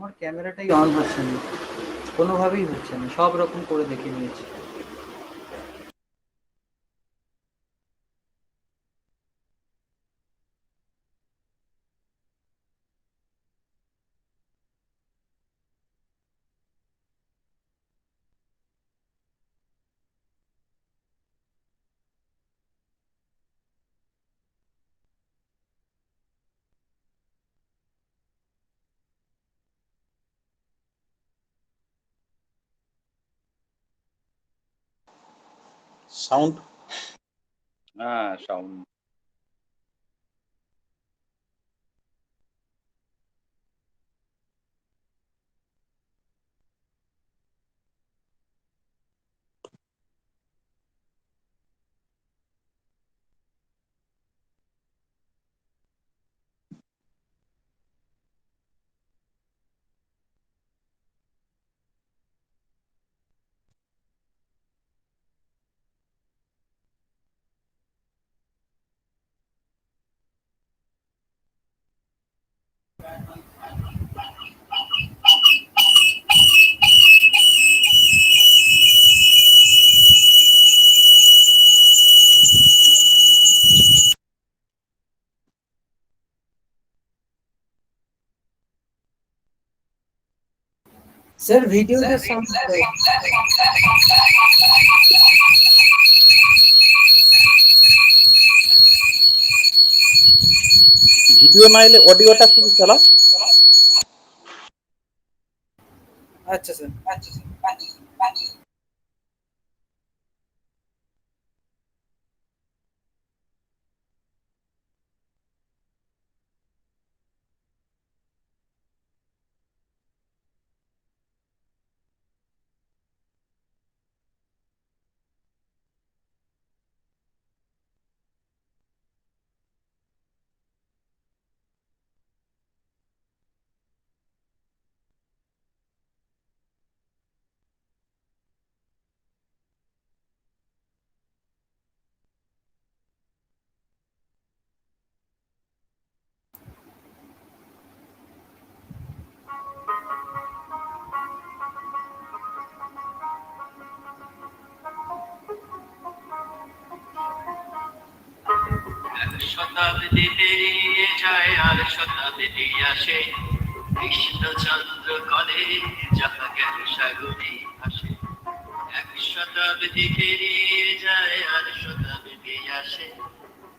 আমার ক্যামেরাটাই অন হচ্ছে না, কোনোভাবেই হচ্ছে না, সব রকম করে দেখে নিয়েছি। Sound sound. স্যার ভিডিওতে সাউন্ড ভিডিও না এলে অডিওটা শুধু চালাও। আচ্ছা স্যার। শতাব্দী পেরিয়ে যায় আর শতাব্দী আসে, কৃষ্ণচন্দ্র কলে যাহা জ্ঞান সাগরে আসে। এক শতাব্দী পেরিয়ে যায় আর শতাব্দী আসে,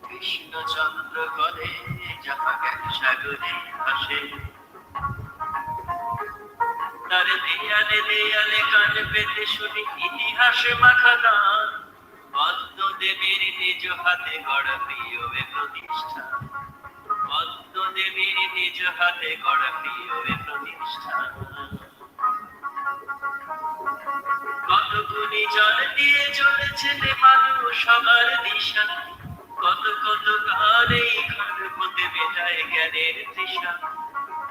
কৃষ্ণচন্দ্র কলে যাহা জ্ঞান সাগরে আসে। তার দেয়ালে দেয়ালে কান পেতে শুনি ইতিহাসে মাখা গান, পদ্মদেবীর নিজ হাতে গড়া প্রিয় এ প্রতিষ্ঠান, পদ্মদেবীর নিজ হাতে গড়া প্রিয় এ প্রতিষ্ঠান। কত গুণী জল দিয়ে চলেছে মানুষ সবার দিশা, কত কত গান এই খান হতে মেটায় জ্ঞানের তৃষা,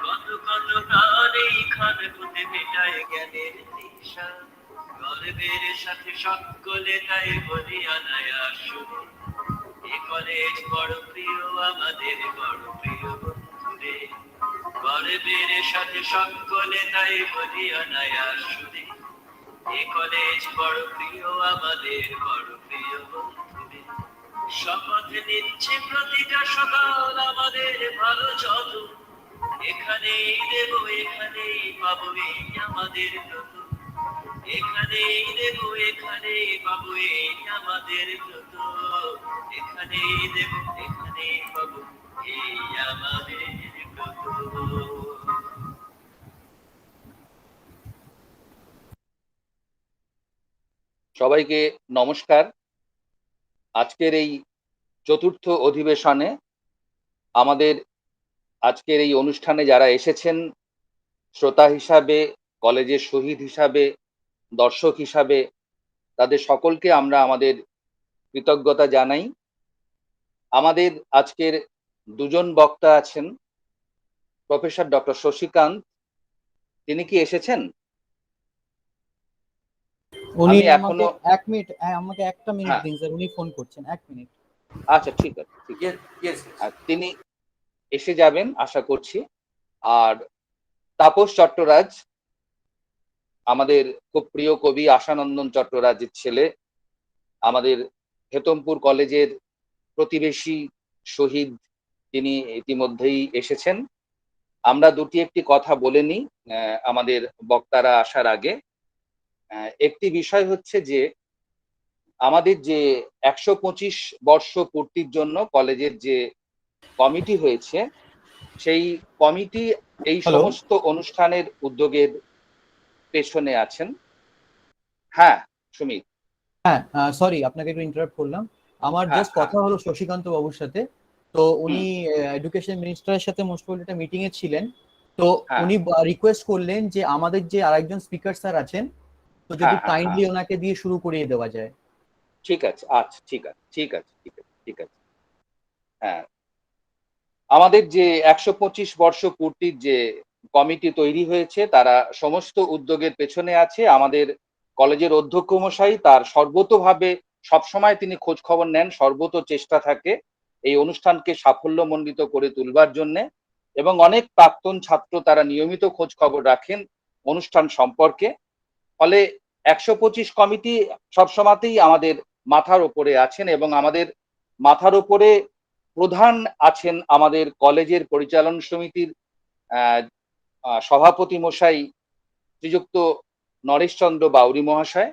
কত কত গান এই খান হতে মেটায় জ্ঞানের তৃষা। গর্বের সাথে সকলে তাই বলি আনায়া শুনে, এ কলেজ বড় প্রিয় আমাদের, বড় প্রিয় বন্ধুরে। গর্বের সাথে সকলে তাই বলি আনায়া শুনে, এ কলেজ বড় প্রিয় আমাদের, বড় প্রিয় বন্ধুরে। শপথ নিচ্ছে প্রতিটা সকাল আমাদের ভালো যত, এখানেই দেব এখানেই পাবো এই আমাদের ব্রত, এখানেই দেব এখানেই পাবো এই আমাদের ব্রত, এখানেই দেব এখানেই পাবো এই আমাদের ব্রত। সবাইকে নমস্কার। আজকের এই চতুর্থ অধিবেশনে আমাদের আজকের এই অনুষ্ঠানে যারা এসেছেন শ্রোতা হিসাবে, কলেজের শহীদ হিসাবে, দর্শক হিসাবে, তাদের সকলকে আমরা আমাদের কৃতজ্ঞতা জানাই। আমাদের আজকের দুজন বক্তা আছেন, প্রফেসর ডক্টর শশীকান্ত, তিনি কি এসেছেন? উনি আমি আমাকে এখনো 1 মিনিট, আমাকে একটা মিনিট দিন স্যার, উনি ফোন করছেন, 1 মিনিট। আচ্ছা, ঠিক আছে, ঠিক আছে। আর তিনি এসে যাবেন আশা করছি। আর তাপস চট্টরাজ, আমাদের খুব প্রিয় কবি আশানন্দন চট্টরাজের ছেলে, আমাদের হেতমপুর কলেজের প্রতিবেশী শহীদ, তিনি ইতিমধ্যেই এসেছেন। আমরা দুটি একটি কথা বলে নিই আমাদের বক্তারা আসার আগে। একটি বিষয় হচ্ছে যে আমাদের যে 125 বর্ষ পূর্তির জন্য কলেজের যে কমিটি হয়েছে, সেই কমিটি এই হ্যালো। সমস্ত অনুষ্ঠানের উদ্যোগের পেছনে আছেন। হ্যাঁ, সুমিত। হ্যাঁ, সরি আপনাকে একটু ইন্টারাপ্ট করলাম। আমার হ্যাঁ, জাস্ট হ্যাঁ। কথা হলো শশীকান্ত বাবুর সাথে। তো উনি হুম। এডুকেশন মিনিস্টারের সাথে মোস্ট প্রবাবলি একটা মিটিং এ ছিলেন। তো হ্যাঁ, উনি রিকোয়েস্ট করলেন যে আমাদের যে আরেকজন স্পিকার স্যার আছেন, তো যদি হ্যাঁ, হ্যাঁ, হ্যাঁ। কাইন্ডলি ওনাকে দিয়ে শুরু করিয়ে দেওয়া যায়। ঠিক আছে, আচ্ছা, ঠিক আছে, ঠিক আছে, ঠিক আছে, ঠিক আছে। হ্যাঁ, আমাদের যে 125 বর্ষ পূর্তির যে কমিটি তৈরি হয়েছে, তারা সমস্ত উদ্যোগের পেছনে আছে আমাদের কলেজের অধ্যক্ষ মশাই। তার সর্বতোভাবে সবসময় তিনি খোঁজ খবর নেন, সর্বত চেষ্টা থাকে এই অনুষ্ঠানকে সাফল্যমণ্ডিত করে তুলবার জন্যে, এবং অনেক প্রাক্তন ছাত্র তারা নিয়মিত খোঁজ খবর রাখেন অনুষ্ঠান সম্পর্কে। ফলে 125 কমিটি সবসময়তেই আমাদের মাথার ওপরে আছেন, এবং আমাদের মাথার ওপরে প্রধান আছেন আমাদের কলেজের পরিচালন সমিতির সভাপতি মশাই শ্রীযুক্ত নরেশচন্দ্র বাউরি মহাশয়।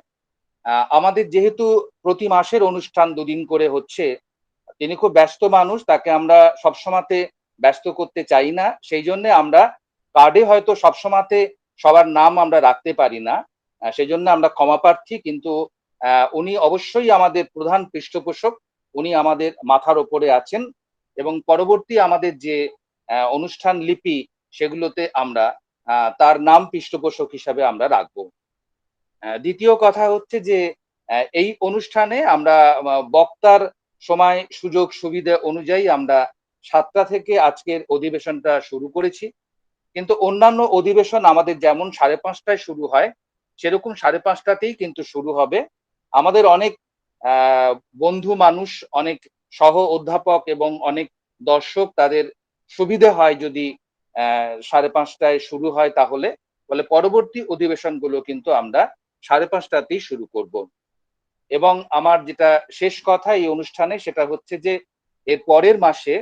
আমাদের যেহেতু প্রতি মাসের অনুষ্ঠান দুদিন করে হচ্ছে, তিনি খুব ব্যস্ত মানুষ, তাকে আমরা সবসময়তে ব্যস্ত করতে চাই না। সেই জন্য আমরা কার্ডে হয়তো সবসময়তে সবার নাম আমরা রাখতে পারি না, সেই জন্য আমরা ক্ষমা প্রার্থী। কিন্তু উনি অবশ্যই আমাদের প্রধান পৃষ্ঠপোষক, উনি আমাদের মাথার ওপরে আছেন, এবং পরবর্তী আমাদের যে অনুষ্ঠান লিপি, সেগুলোতে আমরা তার নাম পৃষ্ঠপোষক হিসাবে আমরা রাখবো। দ্বিতীয় কথা হচ্ছে যে এই অনুষ্ঠানে আমরা বক্তার সময় সুযোগ সুবিধা অনুযায়ী আমরা 7টা থেকে আজকের অধিবেশনটা শুরু করেছি। কিন্তু অন্যান্য অধিবেশন আমাদের যেমন 5:30টায় শুরু হয়, সেরকম 5:30টাতেই কিন্তু শুরু হবে। আমাদের অনেক বন্ধু মানুষ, অনেক সহ অধ্যাপক এবং অনেক দর্শক, তাদের সুবিধে হয় যদি 5:30টায় শুরু হয়, তাহলে বলে পরবর্তী অধিবেশনগুলো কিন্তু আমরা 5:30টাতেই শুরু করব। এবং আমার যেটা শেষ কথা এই অনুষ্ঠানে, সেটা হচ্ছে যে এর পরের মাসে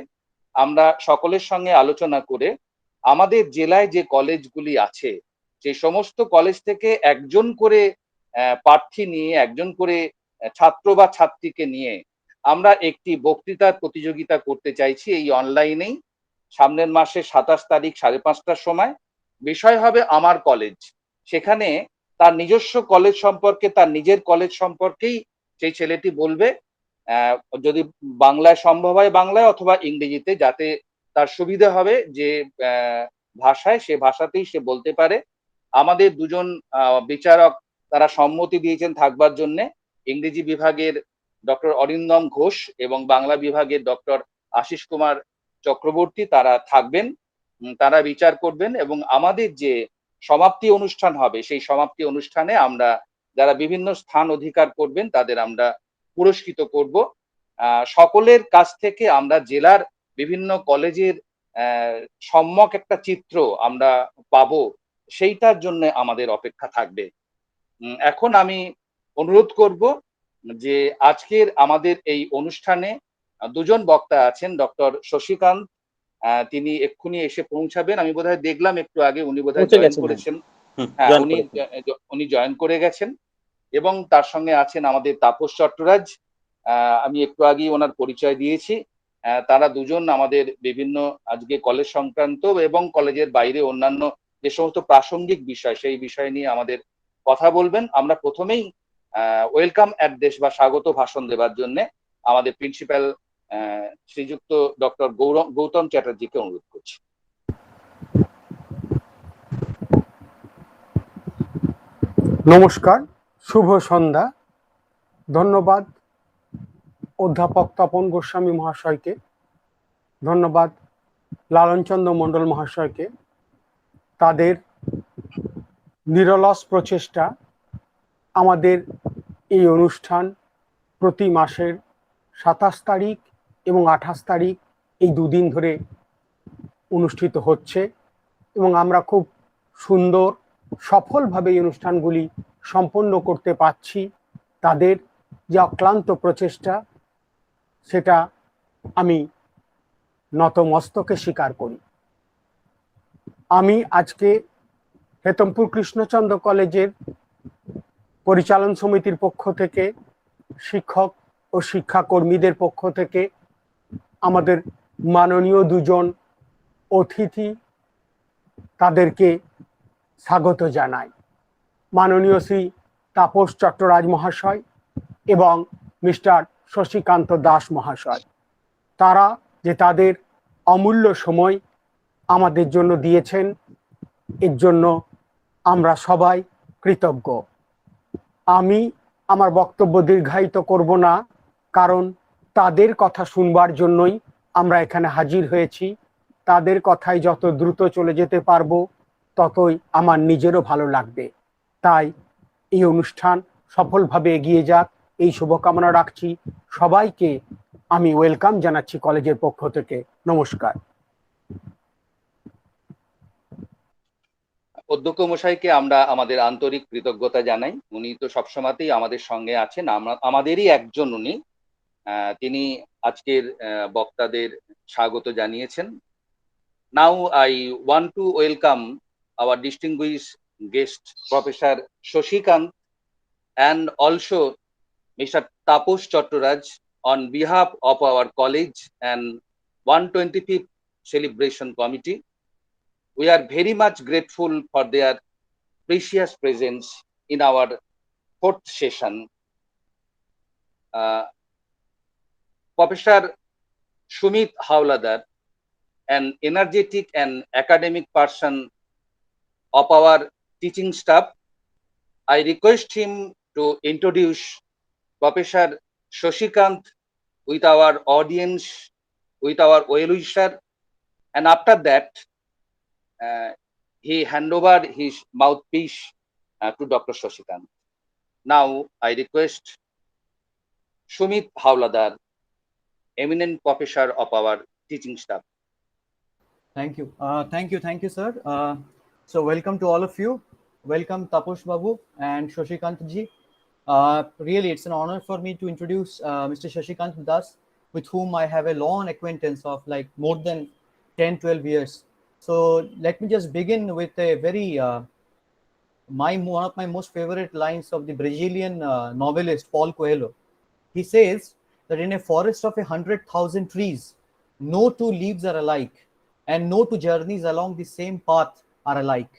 আমরা সকলের সঙ্গে আলোচনা করে আমাদের জেলায় যে কলেজগুলি আছে, সেই সমস্ত কলেজ থেকে একজন করে প্রার্থী নিয়ে, একজন করে ছাত্র বা ছাত্রীকে নিয়ে আমরা একটি বক্তৃতার প্রতিযোগিতা করতে চাইছি এই অনলাইনেই, সামনের মাসে 27 তারিখ 5:30টার সময়। বিষয় হবে আমার কলেজ। সেখানে তার নিজস্ব কলেজ সম্পর্কে, তার নিজের কলেজ সম্পর্কেই সেই ছেলেটি বলবে। যদি বাংলায় সম্ভব হয় বাংলায়, অথবা ইংরেজিতে, যাতে তার সুবিধা হবে যে ভাষায়, সে ভাষাতেই সে বলতে পারে। আমাদের দুজন বিচারক তারা সম্মতি দিয়েছেন থাকবার জন্যে, ইংরেজি বিভাগের ডক্টর অরিন্দম ঘোষ এবং বাংলা বিভাগের ডক্টর আশিস কুমার চক্রবর্তী, তারা থাকবেন, তারা বিচার করবেন। এবং আমাদের যে সমাপ্তি অনুষ্ঠান হবে, সেই সমাপ্তি অনুষ্ঠানে আমরা যারা বিভিন্ন স্থান অধিকার করবেন তাদের আমরা পুরস্কৃত করব। সকলের কাছ থেকে আমরা জেলার বিভিন্ন কলেজের সম্যক একটা চিত্র আমরা পাবো, সেইটার জন্য আমাদের অপেক্ষা থাকবে। এখন আমি অনুরোধ করব যে আজকের আমাদের এই অনুষ্ঠানে দুজন বক্তা আছেন। ডক্টর শশীকান্ত, তিনি এক্ষুনি এসে পৌঁছাবেন। আমি বোধহয় দেখলাম একটু আগে উনি বোধহয় পৌঁছে জয়েন গেছেন। করেছেন। হ্যাঁ, হ্যাঁ, জয়েন করেছেন। উনি জয়েন করে গেছেন। এবং তার সঙ্গে আছেন আমাদের তাপস চট্টরাজ, আমি একটু আগেই ওনার পরিচয় দিয়েছি। তারা দুজন আমাদের বিভিন্ন আজকে কলেজ সংক্রান্ত এবং কলেজের বাইরে অন্যান্য যে সমস্ত প্রাসঙ্গিক বিষয়, সেই বিষয় নিয়ে আমাদের কথা বলবেন। আমরা প্রথমেই ওয়েলকাম অ্যাড্রেস বা স্বাগত ভাষণ দেবার জন্য আমাদের প্রিন্সিপাল শ্রীযুক্ত ডক্টর গৌতম চ্যাটার্জিকে অনুরোধ করছি। নমস্কার, শুভ সন্ধ্যা। ধন্যবাদ অধ্যাপক তপন গোস্বামী মহাশয়কে, ধন্যবাদ লালনচন্দ্র মণ্ডল মহাশয়কে। তাদের নিরলস প্রচেষ্টা আমাদের এই অনুষ্ঠান প্রতি মাসের 27 তারিখ এবং 28 তারিখ এই দুদিন ধরে অনুষ্ঠিত হচ্ছে, এবং আমরা খুব সুন্দর সফলভাবে এই অনুষ্ঠানগুলি সম্পন্ন করতে পারছি, তাদের যে অক্লান্ত প্রচেষ্টা সেটা আমি নতমস্তকে স্বীকার করি। আমি আজকে হেতমপুর কৃষ্ণচন্দ্র কলেজের পরিচালন সমিতির পক্ষ থেকে, শিক্ষক ও শিক্ষাকর্মীদের পক্ষ থেকে আমাদের মাননীয় দুজন অতিথি তাদেরকে স্বাগত জানাই। মাননীয় শ্রী তাপস চট্টরাজ মহাশয় এবং মিস্টার শশীকান্ত দাস মহাশয়, তারা যে তাদের অমূল্য সময় আমাদের জন্য দিয়েছেন, এর জন্য আমরা সবাই কৃতজ্ঞ। আমি আমার বক্তব্য দীর্ঘায়িত করব না, কারণ তাদের কথা শুনবার জন্যই আমরা এখানে হাজির হয়েছি। তাদের কথায় যত দ্রুত চলে যেতে পারবো ততই আমার নিজেরও ভালো লাগবে। তাই এই অনুষ্ঠান সফলভাবে এগিয়ে যাক, এই শুভকামনা রাখছি। সবাইকে আমি ওয়েলকাম জানাচ্ছি কলেজের পক্ষ থেকে। নমস্কার। অধ্যক্ষ মশাইকে আমরা আমাদের আন্তরিক কৃতজ্ঞতা জানাই। উনি তো সবসময়তেই আমাদের সঙ্গে আছেন, আমাদেরই একজন উনি। তিনি আজকের বক্তাদের স্বাগত জানিয়েছেন। Now I want to welcome hour distinguished guest Professor Shashikant and also Mr. Taposh Chattoraj on behalf of our college and 125th celebration committee. We are very much grateful for their precious presence in our fourth session. Professor Sumit Hawladar, an energetic and academic person of our teaching staff, I request him to introduce Professor Shashikant with our audience, with our well-wisher, and after that, he hand over his mouthpiece to Dr. Shashikant. Now, I request Sumit Hawladar, eminent professor of our teaching staff. Thank you. Thank you, sir. So welcome to all of you. Welcome Taposh Babu and Shashikant ji. Really, it's an honor for me to introduce Mr. Shashikant Das, with whom I have a long acquaintance of like more than 10-12 years. So let me just begin with a very one of my most favorite lines of the Brazilian novelist Paulo Coelho. He says that in a forest of 100,000 trees, no two leaves are alike, and no two journeys along the same path are alike.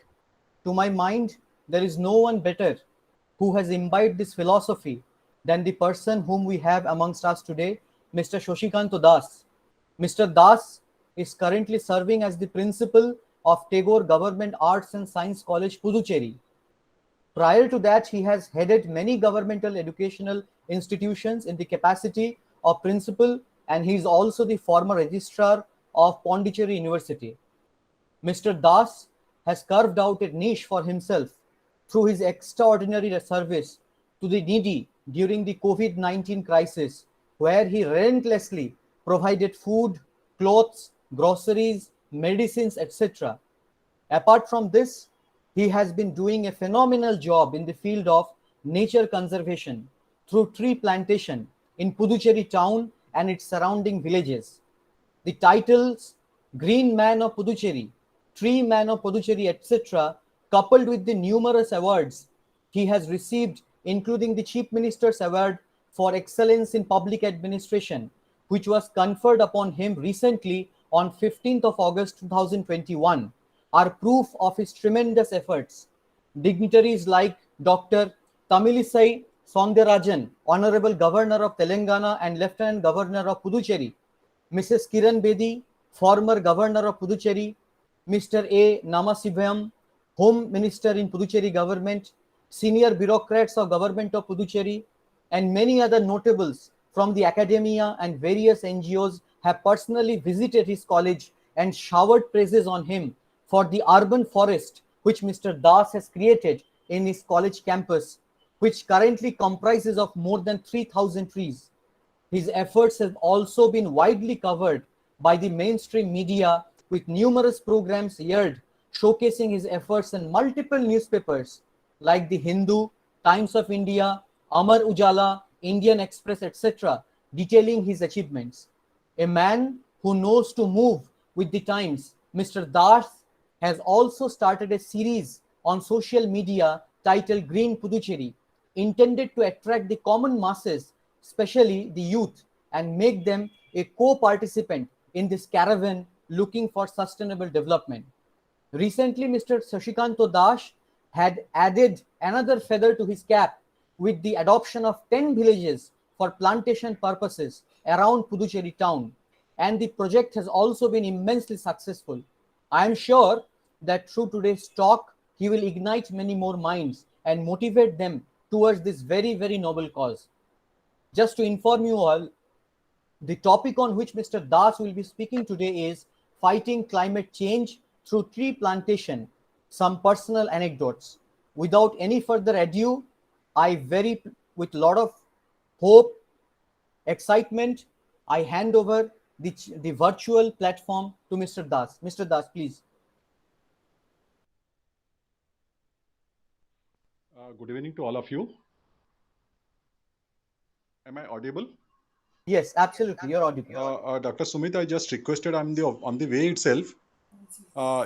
To my mind, there is no one better who has imbibed this philosophy than the person whom we have amongst us today, Mr. Shashikant Das. Mr. Das is currently serving as the principal of Tagore Government Arts and Science College, Puducherry. Prior to that, he has headed many governmental educational institutions in the capacity of principal, and he is also the former registrar of Pondicherry University. Mr. Das has carved out a niche for himself through his extraordinary service to the needy during the COVID-19 crisis, where he relentlessly provided food, clothes, groceries, medicines, etc. Apart from this, he has been doing a phenomenal job in the field of nature conservation through tree plantation in Puducherry town and its surrounding villages. The titles Green Man of Puducherry, Tree Man of Puducherry, etc., coupled with the numerous awards he has received, including the Chief Minister's Award for Excellence in Public Administration, which was conferred upon him recently on 15th of August 2021, are proof of his tremendous efforts. Dignitaries like Dr. Tamilisai Soundararajan, Honorable Governor of Telangana and Lieutenant Governor of Puducherry, Mrs. Kiran Bedi, former Governor of Puducherry, Mr. A. Namasivayam, Home Minister in Puducherry government, senior bureaucrats of Government of Puducherry, and many other notables from the academia and various NGOs have personally visited his college and showered praises on him for the urban forest which Mr. Das has created in his college campus, which currently comprises of more than 3,000 trees. His efforts have also been widely covered by the mainstream media, with numerous programs aired showcasing his efforts in multiple newspapers like the Hindu, Times of India, Amar Ujala, Indian Express, etc., detailing his achievements. A man who knows to move with the times, Mr. Das has also started a series on social media titled Green Puducherry, intended to attract the common masses, especially the youth, and make them a co-participant in this caravan looking for sustainable development. Recently, Mr. Sashikanto Dash had added another feather to his cap with the adoption of 10 villages for plantation purposes around Puducherry town, and the project has also been immensely successful. I am sure that through today's talk, he will ignite many more minds and motivate them towards this very, very noble cause. Just to inform you all, the topic on which Mr. Das will be speaking today is fighting climate change through tree plantation, some personal anecdotes. Without any further ado, with a lot of hope, excitement, I hand over the virtual platform to Mr. Das. Mr. Das, please. Good evening to all of you. Am I audible? Yes, absolutely. You're audible. Dr. Sumit, I just requested on the way itself.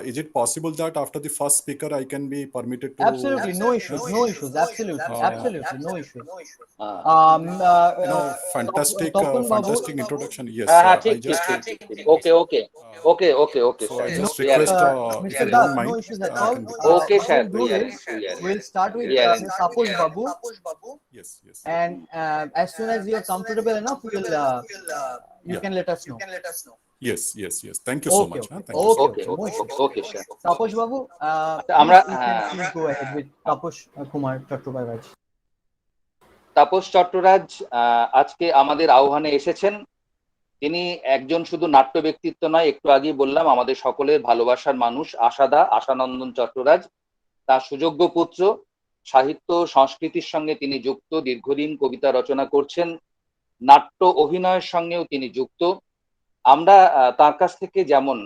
Is it possible that after the first speaker, I can be permitted to? Absolutely, no issues, no issues. Absolutely, absolutely, no issues. Fantastic, Topun Babu, fantastic introduction. Yes, হ্যাঁ, I ঠিক ঠিক just. ঠিক ঠিক ওকে ওকে ওকে ওকে ওকে So sir I no, just request, Mr. if you Das, don't mind, no issues at I all. can. Okay What sir we'll do we are is in. we'll start with We are in. Ms. Taposh Babu, Yes, yes. and as soon as you're comfortable enough, you Yeah. can let us know. Yes, yes, yes. Thank you so Okay, much. okay, Thank you so okay, much. okay, no issues. Okay sir Taposh Babu, আমরা please, you can please go ahead with Taposh Kumar Chattopadhyay. Tapas Chattaraj আজকে আমাদের আহ্বানে এসেছেন। তিনি একজন শুধু নাট্য ব্যক্তিত্ব নয়, একটু আগেই বললাম আমাদের সকলের ভালোবাসার মানুষ আশানন্দন চট্টরাজ তার সুযোগ্য পুত্র। সাহিত্য সংস্কৃতির সঙ্গে তিনি যুক্ত, দীর্ঘদিন কবিতা রচনা করছেন, নাট্য অভিনয়ের সঙ্গেও তিনি যুক্ত। আমরা তার কাছ থেকে যেমন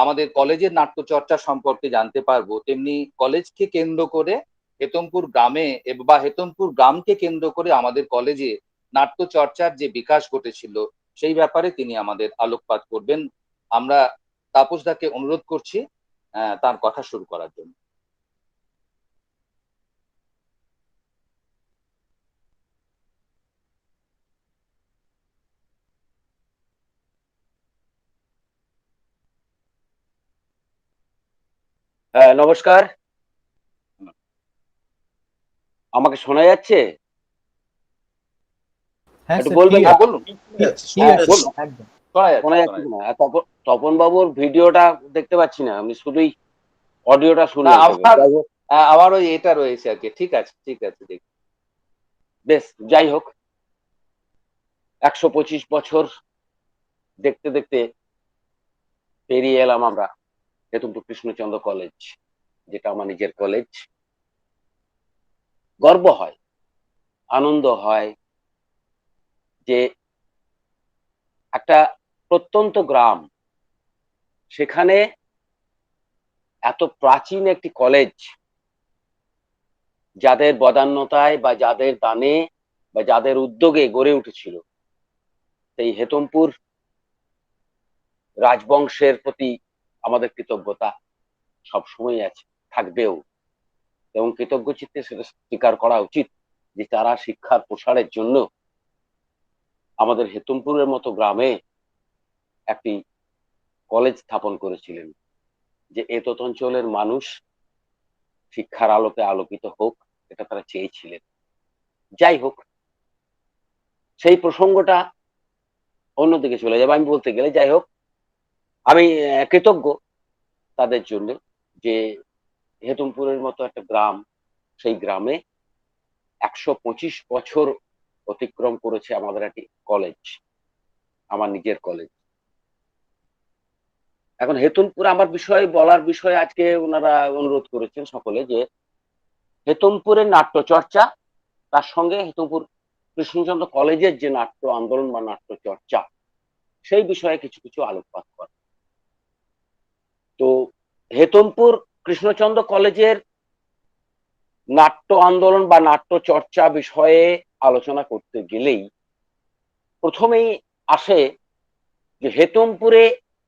আমাদের কলেজের নাট্যচর্চা সম্পর্কে জানতে পারবো, তেমনি কলেজকে কেন্দ্র করে হেতমপুর গ্রামে বা হেতমপুর গ্রামকে কেন্দ্র করে আমাদের কলেজে নাট্যচর্চার যে বিকাশ ঘটেছিল সেই ব্যাপারে তিনি আমাদের আলোকপাত করবেন। আমরা তাপসদাকে অনুরোধ করছি তার কথা শুরু করার জন্য। নমস্কার, আমাকে শোনা যাচ্ছে? হ্যাঁ একটু স্যার, বলবেন clear, বলুন। clear, বলুন, একদম। শোনা যাচ্ছে, শোনা যাচ্ছে কিনা? তপন বাবুর ভিডিওটা দেখতে পাচ্ছি না, আমি শুধুই অডিওটা না শুনলাম। আমার ওই এটা রয়েছে আর কি। ঠিক আছে, ঠিক আছে, ঠিক। বেশ, যাই হোক, 125 বছর দেখতে দেখতে পেরিয়ে এলাম আমরা হেতমপুর কৃষ্ণচন্দ্র কলেজ, যেটা আমার নিজের কলেজ। গর্ব হয়, আনন্দ হয় যে একটা প্রত্যন্ত গ্রাম, সেখানে এত প্রাচীন একটি কলেজ, যাদের বদান্যতায় বা যাদের দানে বা যাদের উদ্যোগে গড়ে উঠেছিল, সেই হেতমপুর রাজবংশের প্রতি আমাদের কৃতজ্ঞতা সবসময় আছে, থাকবেও, এবং কৃতজ্ঞ চিত্তে সেটা স্বীকার করা উচিত যে তারা শিক্ষার প্রসারের জন্য আমাদের হেতমপুরের মতো গ্রামে একটি কলেজ স্থাপন করেছিলেন, যে এতৎ অঞ্চলের মানুষ শিক্ষার আলোকে আলোকিত হোক, এটা তারা চেয়েছিলেন। যাই হোক, সেই প্রসঙ্গটা অন্যদিকে চলে যাবে আমি বলতে গেলে। যাই হোক, আমি কৃতজ্ঞ তাদের জন্য যে হেতমপুরের মতো একটা গ্রাম, সেই গ্রামে 125 বছর অতিক্রম করেছে আমাদের একটি কলেজ, আমার নিজের কলেজ। এখন হেতমপুর আমার বিষয়ে বলার বিষয়ে আজকে ওনারা অনুরোধ করেছেন সকলে যে হেতমপুরের নাট্য চর্চা, তার সঙ্গে হেতমপুর কৃষ্ণচন্দ্র কলেজের যে নাট্য আন্দোলন বা নাট্য চর্চা, সেই বিষয়ে কিছু কিছু আলোকপাত করা। তো হেতমপুর কৃষ্ণচন্দ্র কলেজের নাট্য আন্দোলন বা নাট্য চর্চা বিষয়ে আলোচনা করতে গেলেই প্রথমেই আসে যে হেতমপুরে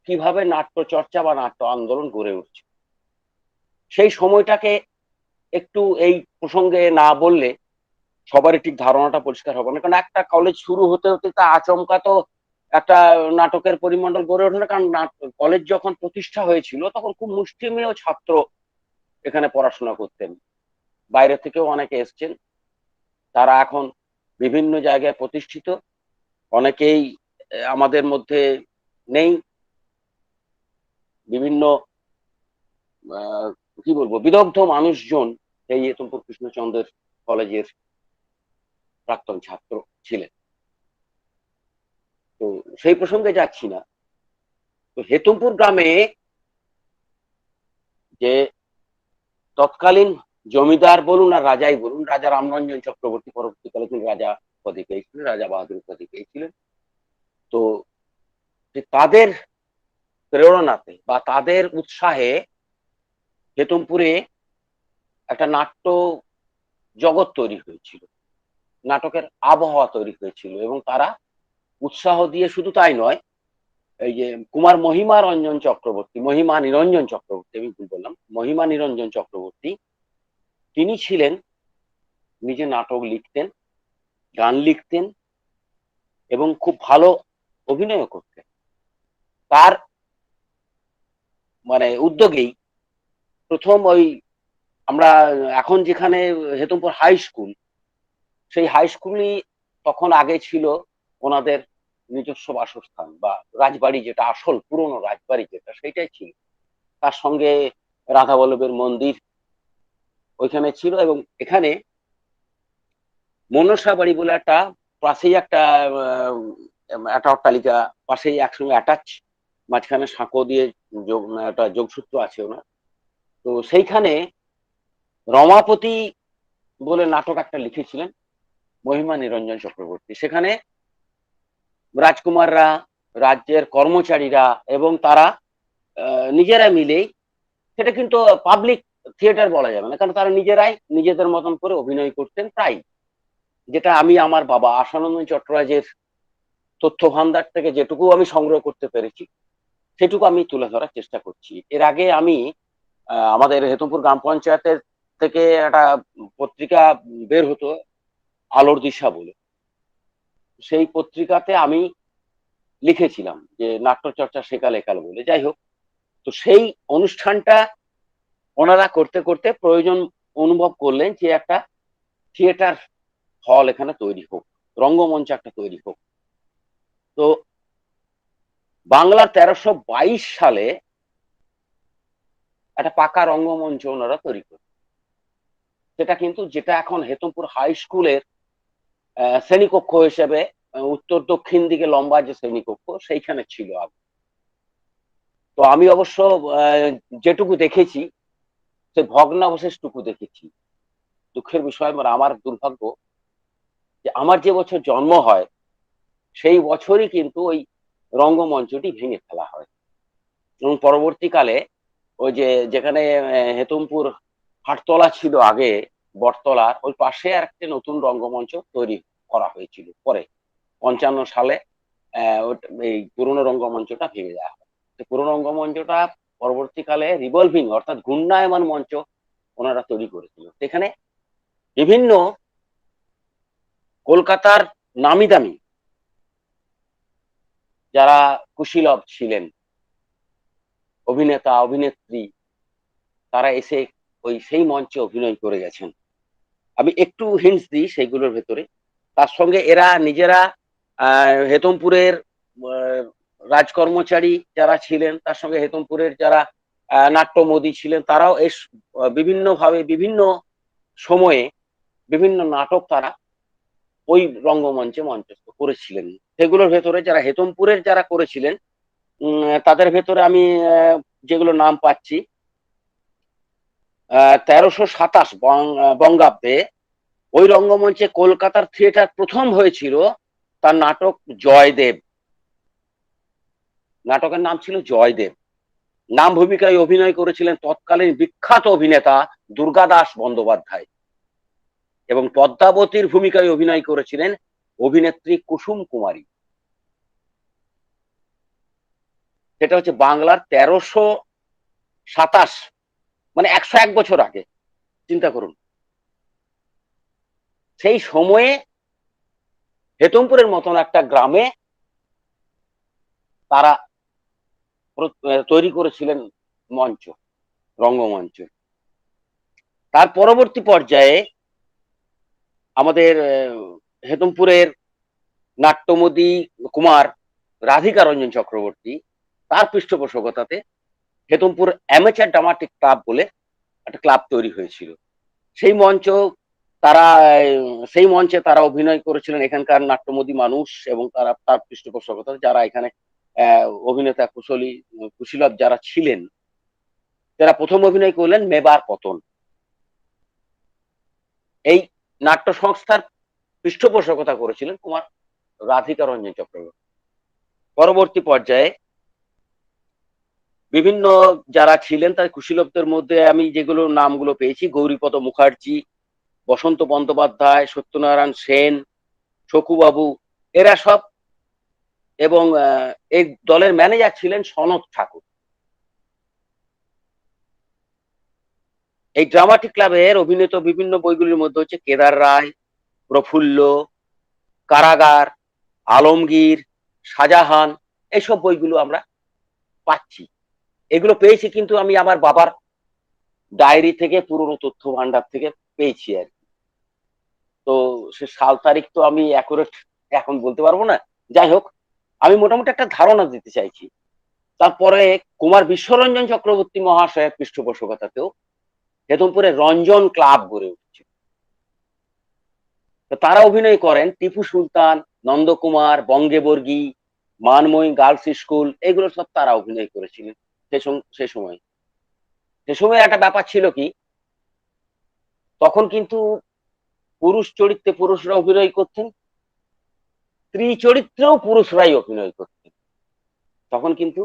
কিভাবে নাট্য চর্চা বা নাট্য আন্দোলন গড়ে উঠছে। সেই সময়টাকে একটু এই প্রসঙ্গে না বললে সবারই ঠিক ধারণাটা পরিষ্কার হবে না, কারণ একটা কলেজ শুরু হতে হতে তা আচমকা তো একটা নাটকের পরিমণ্ডল গড়ে ওঠে না। কারণ কলেজ যখন প্রতিষ্ঠা হয়েছিল তখন খুব মুষ্টিমেয় ছাত্র এখানে পড়াশোনা করতেন, বাইরে থেকেও অনেকে এসছেন, তারা এখন বিভিন্ন জায়গায় প্রতিষ্ঠিত, অনেকেই আমাদের মধ্যে নেই, বিভিন্ন কি বলবো বিদগ্ধ মানুষজন এই হেতমপুর কৃষ্ণচন্দ্রের কলেজের প্রাক্তন ছাত্র ছিলেন। তো সেই প্রসঙ্গে যাচ্ছি না। তো হেতমপুর গ্রামে যে তৎকালীন জমিদার বলুন আর রাজাই বলুন, রাজা রামরঞ্জন চক্রবর্তী, পরবর্তীকালে তিনি রাজা উপাধি পেয়েছিলেন, রাজা বাহাদুর উপাধি পেয়েছিলেন। তো তাদের প্রেরণাতে বা তাদের উৎসাহে হেতমপুরে একটা নাট্য জগৎ তৈরি হয়েছিল, নাটকের আবহাওয়া তৈরি হয়েছিল, এবং তারা উৎসাহ দিয়ে শুধু তাই নয়, এই যে কুমার মহিমা রঞ্জন চক্রবর্তী, মহিমা নিরঞ্জন চক্রবর্তী, আমি ভুল বললাম, মহিমা নিরঞ্জন চক্রবর্তী, তিনি ছিলেন, নিজে নাটক লিখতেন, গান লিখতেন এবং খুব ভালো অভিনয় করতেন। তার মানে উদ্যোগেই প্রথম ওই আমরা এখন যেখানে হেতমপুর হাই স্কুল, সেই হাই স্কুলই তখন আগে ছিল ওনাদের নিজস্ব বাসস্থান বা রাজবাড়ি, যেটা আসল পুরনো রাজবাড়ি যেটা, সেটাই ছিল। তার সঙ্গে রাধা বল্লভের মন্দির ওইখানে ছিল, এবং এখানে মনসা বাড়ি বলে একটা পাশেই একটা অট্টালিকা, পাশেই একসঙ্গে অ্যাটাচ, মাঝখানে সাঁকো দিয়ে একটা যোগসূত্র আছে ওনার। তো সেইখানে রমাপতি বলে নাটক একটা লিখেছিলেন মহিমা নিরঞ্জন চক্রবর্তী। সেখানে রাজকুমাররা, রাজ্যের কর্মচারীরা এবং তারা নিজেরা মিলেই, সেটা কিন্তু পাবলিক থিয়েটার বলা যাবে না, কারণ তারা নিজেরাই নিজেদের মতন করে অভিনয় করতেন প্রায়, যেটা আমি আমার বাবা আশানন্দন চট্টরাজের তথ্য ভান্ডার থেকে যেটুকু আমি সংগ্রহ করতে পেরেছি সেটুকু আমি তুলে ধরার চেষ্টা করছি। এর আগে আমি আমাদের হেতমপুর গ্রাম পঞ্চায়েতের থেকে একটা পত্রিকা বের হতো আলোর দিশা বলে, সেই পত্রিকাতে আমি লিখেছিলাম যে নাট্যচর্চা সেকাল একাল বলে। যাই হোক, তো সেই অনুষ্ঠানটা ওনারা করতে করতে প্রয়োজন অনুভব করলেন যে একটা থিয়েটার হল এখানে তৈরি হোক, রঙ্গমঞ্চ একটা তৈরি হোক। তো বাংলার 1322 সালে একটা পাকা রঙ্গমঞ্চ ওনারা তৈরি করেন। সেটা কিন্তু যেটা এখন হেতমপুর হাই স্কুলের শ্রেণীকক্ষ হিসেবে উত্তর দক্ষিণ দিকে লম্বা যে শ্রেণীকক্ষ, সেইখানে ছিল আগে। তো আমি অবশ্য যেটুকু দেখেছি সে ভগ্নাবশেষটুকু দেখেছি। দুঃখের বিষয়, মানে আমার দুর্ভাগ্য যে আমার যে বছর জন্ম হয় সেই বছরই কিন্তু ওই রঙ্গমঞ্চটি ভেঙে ফেলা হয়, এবং পরবর্তীকালে ওই যে যেখানে হেতমপুর হাটতলা ছিল আগে, বটতলার ওই পাশে আর একটা নতুন রঙ্গমঞ্চ তৈরি করা হয়েছিল পরে 55 সালে। এই পুরনো রঙ্গমঞ্চটা ভেঙে দেওয়া হয়। পুরনো রঙ্গমঞ্চটা পরবর্তীকালে রিভলভিং অর্থাৎ ঘূর্ণায়মান মঞ্চ ওনারা তৈরি করেছিল। সেখানে বিভিন্ন কলকাতার নামি দামি যারা কুশীলব ছিলেন, অভিনেতা অভিনেত্রী, তারা এসে ওই সেই মঞ্চে অভিনয় করে গেছেন। আমি একটু হিন্টস দিই সেইগুলোর ভেতরে। তার সঙ্গে এরা নিজেরা হেতমপুরের রাজকর্মচারী যারা ছিলেন, তার সঙ্গে হেতমপুরের যারা নাট্যমোদী ছিলেন, তারাও বিভিন্নভাবে বিভিন্ন সময়ে বিভিন্ন নাটক তারা ওই রঙ্গমঞ্চে মঞ্চস্থ করেছিলেন। সেগুলোর ভেতরে যারা হেতমপুরের যারা করেছিলেন তাদের ভেতরে আমি যেগুলো নাম পাচ্ছি, 1327 বঙ্গাব্দে ওই রঙ্গমঞ্চে কলকাতার থিয়েটার প্রথম হয়েছিল, তার নাটক জয়দেব, নাটকের নাম ছিল জয়দেব। নাম ভূমিকায় অভিনয় করেছিলেন তৎকালীন বিখ্যাত অভিনেতা দুর্গাদাস বন্দ্যোপাধ্যায়, এবং পদ্মাবতীর ভূমিকায় অভিনয় করেছিলেন অভিনেত্রী কুসুম কুমারী। সেটা হচ্ছে বাংলার 1327, মানে 101 বছর আগে। চিন্তা করুন, সেই সময়ে হেতমপুরের মতন একটা গ্রামে তারা তৈরি করেছিলেন মঞ্চ, রঙ্গমঞ্চ। তার পরবর্তী পর্যায়ে আমাদের হেতমপুরের নাট্যমোদী কুমার রাধিকা রঞ্জন চক্রবর্তী, তার পৃষ্ঠপোষকতাতে হেতমপুর অ্যামেচার ড্রামাটিক ক্লাব বলে একটা ক্লাব তৈরি হয়েছিল। সেই মঞ্চে তারা অভিনয় করেছিলেন এখানকার নাট্যমোদী মানুষ, এবং তার পৃষ্ঠপোষকতা যারা এখানে অভিনেতা কুশীলব যারা ছিলেন, যারা প্রথম অভিনয় করলেন মেবার পতন। এই নাট্য সংস্থার পৃষ্ঠপোষকতা করেছিলেন কুমার রাধিকা রঞ্জন চক্রবর্তী। পরবর্তী পর্যায়ে বিভিন্ন যারা ছিলেন তার কুশীলবদের মধ্যে আমি যেগুলো নামগুলো পেয়েছি, গৌরীপদ মুখার্জি, বসন্ত বন্দ্যোপাধ্যায়, সত্যনারায়ণ সেন, শকুবাবু, এরা সব, এবং এই দলের ম্যানেজার ছিলেন সনৎ ঠাকুর। এই ড্রামাটিক ক্লাবের অভিনীত বিভিন্ন বইগুলির মধ্যে হচ্ছে কেদার রায়, প্রফুল্ল, কারাগার, আলমগীর, শাহজাহান, এইসব বইগুলো আমরা পাচ্ছি। এগুলো পেয়েছি কিন্তু আমি আমার বাবার ডায়েরি থেকে, পুরনো তথ্য ভান্ডার থেকে পেয়েছি আর কি। তো সে সাল তারিখ তো আমি অ্যাকুরেট এখন বলতে পারবো না। যাই হোক, আমি মোটামুটি একটা ধারণা দিতে চাইছি। তারপরে কুমার বিশ্বরঞ্জন চক্রবর্তী মহাশয়ের পৃষ্ঠপোষকতাতেও হেতমপুরে রঞ্জন ক্লাব গড়ে উঠেছে। তো তারা অভিনয় করেন টিপু সুলতান, নন্দকুমার, বঙ্গেবর্গী, মানময়ী গার্লস স্কুল, এগুলো সব তারা অভিনয় করেছিলেন সে সময়। সে সময় একটা ব্যাপার ছিল কি, তখন কিন্তু পুরুষ চরিত্রে পুরুষরা অভিনয় করতেন, স্ত্রী চরিত্রেও পুরুষরাই অভিনয় করতেন। তখন কিন্তু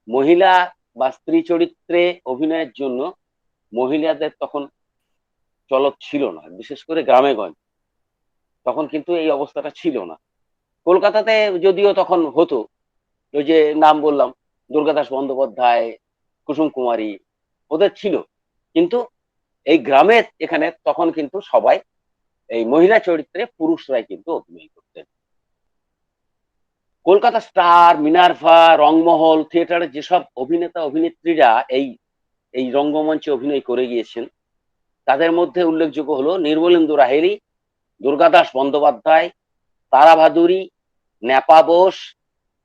মহিলা বা স্ত্রী চরিত্রে অভিনয়ের জন্য মহিলাদের তখন চলত ছিল না, বিশেষ করে গ্রামে গঞ্জে তখন কিন্তু এই অবস্থাটা ছিল না। কলকাতাতে যদিও তখন হতো, ওই যে নাম বললাম দুর্গাদাস বন্দ্যোপাধ্যায়, কুসুম কুমারী, ওদের ছিল, কিন্তু এই গ্রামে এখানে তখন কিন্তু সবাই এই মহিলা চরিত্রে পুরুষরাই কিন্তু অভিনয় করতেন। কলকাতা স্টার, মিনার্ভা, রংমহল থিয়েটারের যেসব অভিনেতা অভিনেত্রীরা এই এই রঙ্গমঞ্চে অভিনয় করে গিয়েছেন, তাদের মধ্যে উল্লেখযোগ্য হলো নির্মলেন্দু রাহেরি, দুর্গাদাস বন্দ্যোপাধ্যায়, তারা ভাদুরী, ন্যাপা বোস,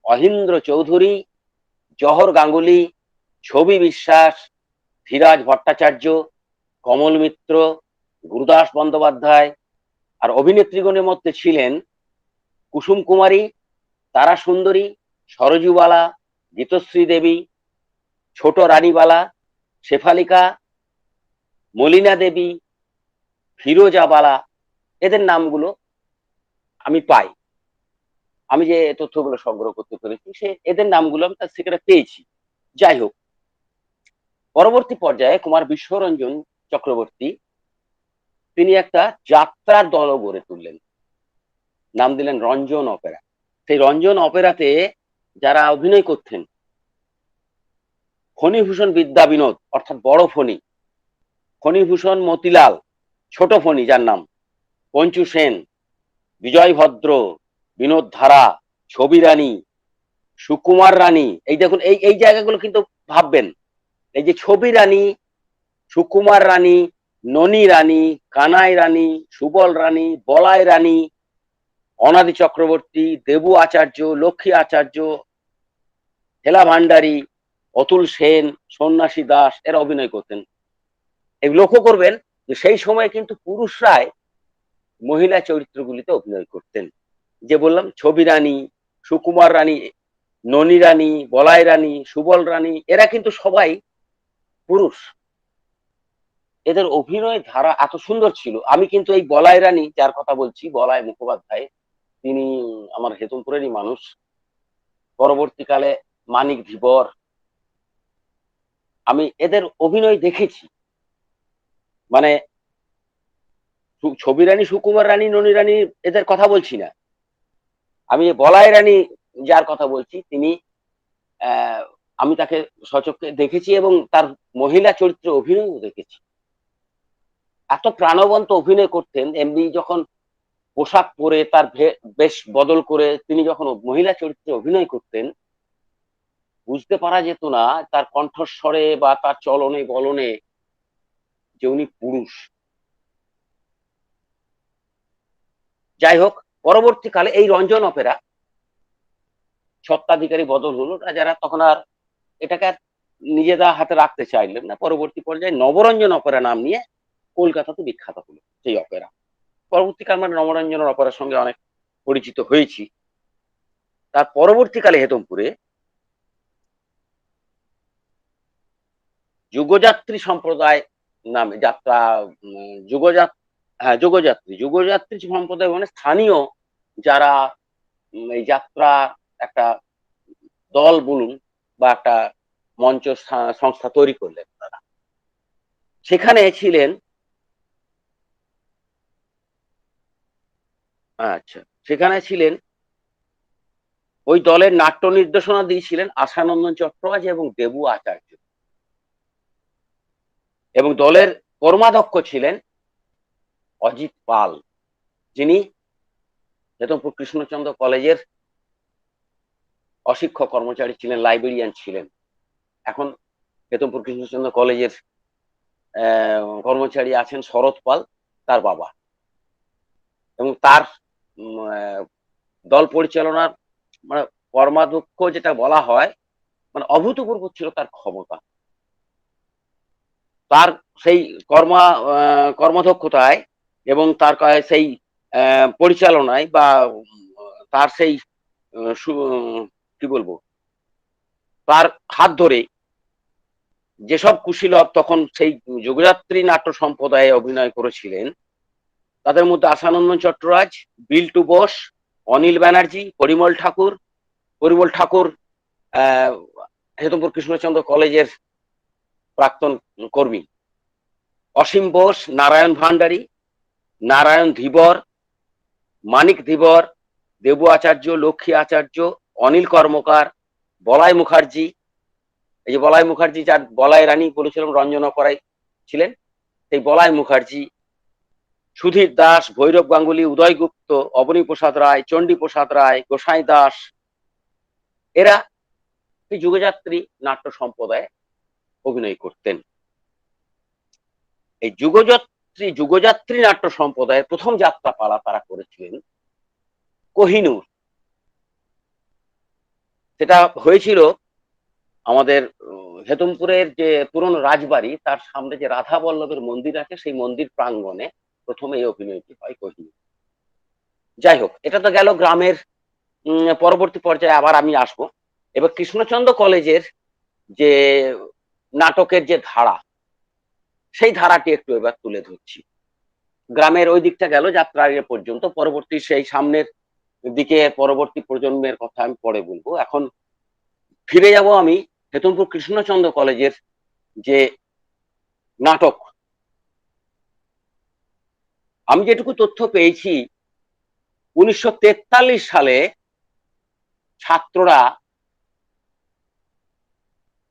অহিন্দ্র চৌধুরী, জহর গাঙ্গুলি, ছবি বিশ্বাস, ধীরাজ ভট্টাচার্য, কমল মিত্র, গুরুদাস বন্দ্যোপাধ্যায়। আর অভিনেত্রীগণের মধ্যে ছিলেন কুসুম কুমারী, তারা সুন্দরী, সরজুবালা, গীতশ্রী দেবী, ছোট রানীবালা, শেফালিকা, মলিনা দেবী, ফিরোজা বালা। এদের নামগুলো আমি পাই, আমি যে তথ্যগুলো সংগ্রহ করতে পেরেছি এদের নামগুলো আমি তার সেখানে পেয়েছি। যাই হোক, পরবর্তী পর্যায়ে কুমার বিশ্বরঞ্জন চক্রবর্তী তিনি একটা যাত্রার দলও গড়ে তুললেন, নাম দিলেন রঞ্জন অপেরা। সেই রঞ্জন অপেরাতে যারা অভিনয় করতেন, ফণীভূষণ বিদ্যা বিনোদ অর্থাৎ বড় ফণী, ফণীভূষণ মতিলাল ছোট ফণী যার নাম, পঞ্চু সেন, বিজয় ভদ্র, বিনোদ ধারা, ছবি রানী, সুকুমার রানী। এই দেখুন, এই এই জায়গাগুলো কিন্তু ভাববেন, এই যে ছবি রানী, সুকুমার রানী, ননী রানী, কানাই রানী, সুবল রানী, বলাই রানী, অনাদি চক্রবর্তী, দেবু আচার্য, লক্ষ্মী আচার্য, হেলা ভান্ডারী, অতুল সেন, সন্ন্যাসী দাস এরা অভিনয় করতেন। এই লক্ষ্য করবেন যে সেই সময় কিন্তু পুরুষরাই মহিলা চরিত্রগুলিতে অভিনয় করতেন। যে বললাম ছবি রানী, সুকুমার রানী, ননী রানী, বলাই রানী, সুবল রানী, এরা কিন্তু সবাই পুরুষ। এদের অভিনয় ধারা এত সুন্দর ছিল। আমি কিন্তু এই বলাই রানী যার কথা বলছি, বলাই মুখোপাধ্যায়, তিনি আমার হেতমপুরেরই মানুষ। পরবর্তীকালে মানিক ধীবর, আমি এদের অভিনয় দেখেছি, মানে ছবি রানী, সুকুমার রানী, ননী রানী এদের কথা বলছি না, আমি বলাই রানী যার কথা বলছি, তিনি আমি তাকে সচক্ষে দেখেছি এবং তার মহিলা চরিত্রে অভিনয়ও দেখেছি। এত প্রাণবন্ত অভিনয় করতেন, এমনি যখন পোশাক পরে তার বেশ বদল করে তিনি যখন মহিলা চরিত্রে অভিনয় করতেন, বুঝতে পারা যেত না তার কণ্ঠস্বরে বা তার চলনে বলনে যে উনি পুরুষ। যাই হোক, পরবর্তীকালে এই রঞ্জন অপেরা স্বত্বাধিকারী বদল হলো, যারা তখন আর এটাকে আর নিজেরা হাতে রাখতে চাইলেন না। পরবর্তী পর্যায়ে নবরঞ্জন অপেরা নাম নিয়ে কলকাতাতে বিখ্যাত হলো সেই অপেরা। পরবর্তীকাল মানে নবরঞ্জনের অপেরার সঙ্গে অনেক পরিচিত হয়েছি। তার পরবর্তীকালে হেতমপুরে যুগযাত্রী সম্প্রদায় নামে যাত্রা, যুগযাত্রী সম্প্রদায় মানে স্থানীয় যারা এই যাত্রা একটা দল বলুন বা একটা মঞ্চ সংস্থা তৈরি করলেন তারা। সেখানে ছিলেন, আচ্ছা, সেখানে ছিলেন ওই দলের নাট্য নির্দেশনা দিয়েছিলেন আশানন্দন চট্টোপাধ্যায় এবং দেবু আচার্য, এবং দলের কর্মাধ্যক্ষ ছিলেন অজিত পাল, যিনি হেতমপুর কৃষ্ণচন্দ্র কলেজের অশিক্ষক কর্মচারী ছিলেন, লাইব্রেরিয়ান ছিলেন। এখন হেতমপুর কৃষ্ণচন্দ্র কলেজের কর্মচারী আছেন শরৎ পাল, তার বাবা, এবং তার দল পরিচালনার মানে কর্মাধ্যক্ষ যেটা বলা হয়, মানে অভূতপূর্ব ছিল তার ক্ষমতা। তার সেই কর্মদক্ষতায় এবং তার সেই পরিচালনায় বা তার সেই কি বলবো, তার হাত ধরে যেসব কুশীলব তখন সেই যুগযাত্রী নাট্য সম্প্রদায়ে অভিনয় করেছিলেন, তাদের মধ্যে আশানন্দন চট্টরাজ, বিল্টু বোস, অনিল ব্যানার্জি, পরিমল ঠাকুর হেতমপুর কৃষ্ণচন্দ্র কলেজের প্রাক্তন কর্মী, অসীম বোস, নারায়ণ ভান্ডারী, নারায়ণ ধীবর, মানিক ধীবর, দেবু আচার্য, লক্ষ্মী আচার্য, অনিল কর্মকার, বলাই মুখার্জি, এই যে বলাই মুখার্জি যার বলাই রানী বলেছিলাম রঞ্জন অপেরায় ছিলেন, সেই বলাই মুখার্জি, সুধীর দাস, ভৈরব গাঙ্গুলি, উদয় গুপ্ত, অবনী প্রসাদ রায়, চণ্ডী প্রসাদ রায়, গোসাই দাস, এরা এই যুগযাত্রী নাট্য সম্প্রদায়ে অভিনয় করতেন। এই যুগযাত্রী নাট্য সম্প্রদায়ের প্রথম যাত্রাপালা তারা করেছিলেন কোহিনূর। সেটা হয়েছিল আমাদের হেতমপুরের যে পুরনো রাজবাড়ি, তার সামনে যে রাধা বল্লভের মন্দির আছে, সেই মন্দির প্রাঙ্গণে প্রথমে এই অভিনয়টি হয় কোহিনূর। যাই হোক, এটা তো গেল গ্রামের। পরবর্তী পর্যায়ে আবার আমি আসবো। এবার কৃষ্ণচন্দ্র কলেজের যে নাটকের যে ধারা, সেই ধারাটি একটু এবার তুলে ধরছি। গ্রামের ওই দিকটা গেল যাত্রা আগে পর্যন্ত, পরবর্তী সেই সামনের দিকে পরবর্তী প্রজন্মের কথা আমি পরে বলবো। এখন ফিরে যাব আমি হেতমপুর কৃষ্ণচন্দ্র কলেজের যে নাটক। আমি যেটুকু তথ্য পেয়েছি, 1943 সালে ছাত্ররা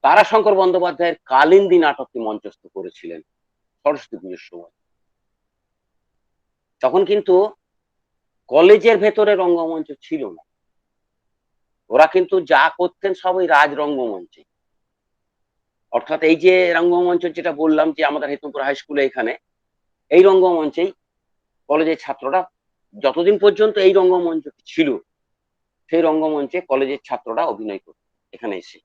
তারাশঙ্কর বন্দ্যোপাধ্যায়ের কালিন্দী নাটকটি মঞ্চস্থ করেছিলেন সরস্বতী পুজোর সময়। তখন কিন্তু কলেজের ভেতরে রঙ্গমঞ্চ ছিল না, ওরা কিন্তু যা করতেন সব ওই রাজ রঙ্গমঞ্চে। অর্থাৎ এই যে রঙ্গমঞ্চ যেটা বললাম যে আমাদের হেতমপুর হাই স্কুলে, এখানে এই রঙ্গমঞ্চেই কলেজের ছাত্ররা, যতদিন পর্যন্ত এই রঙ্গমঞ্চ ছিল, সেই রঙ্গমঞ্চে কলেজের ছাত্ররা অভিনয় করত এখানে এসে।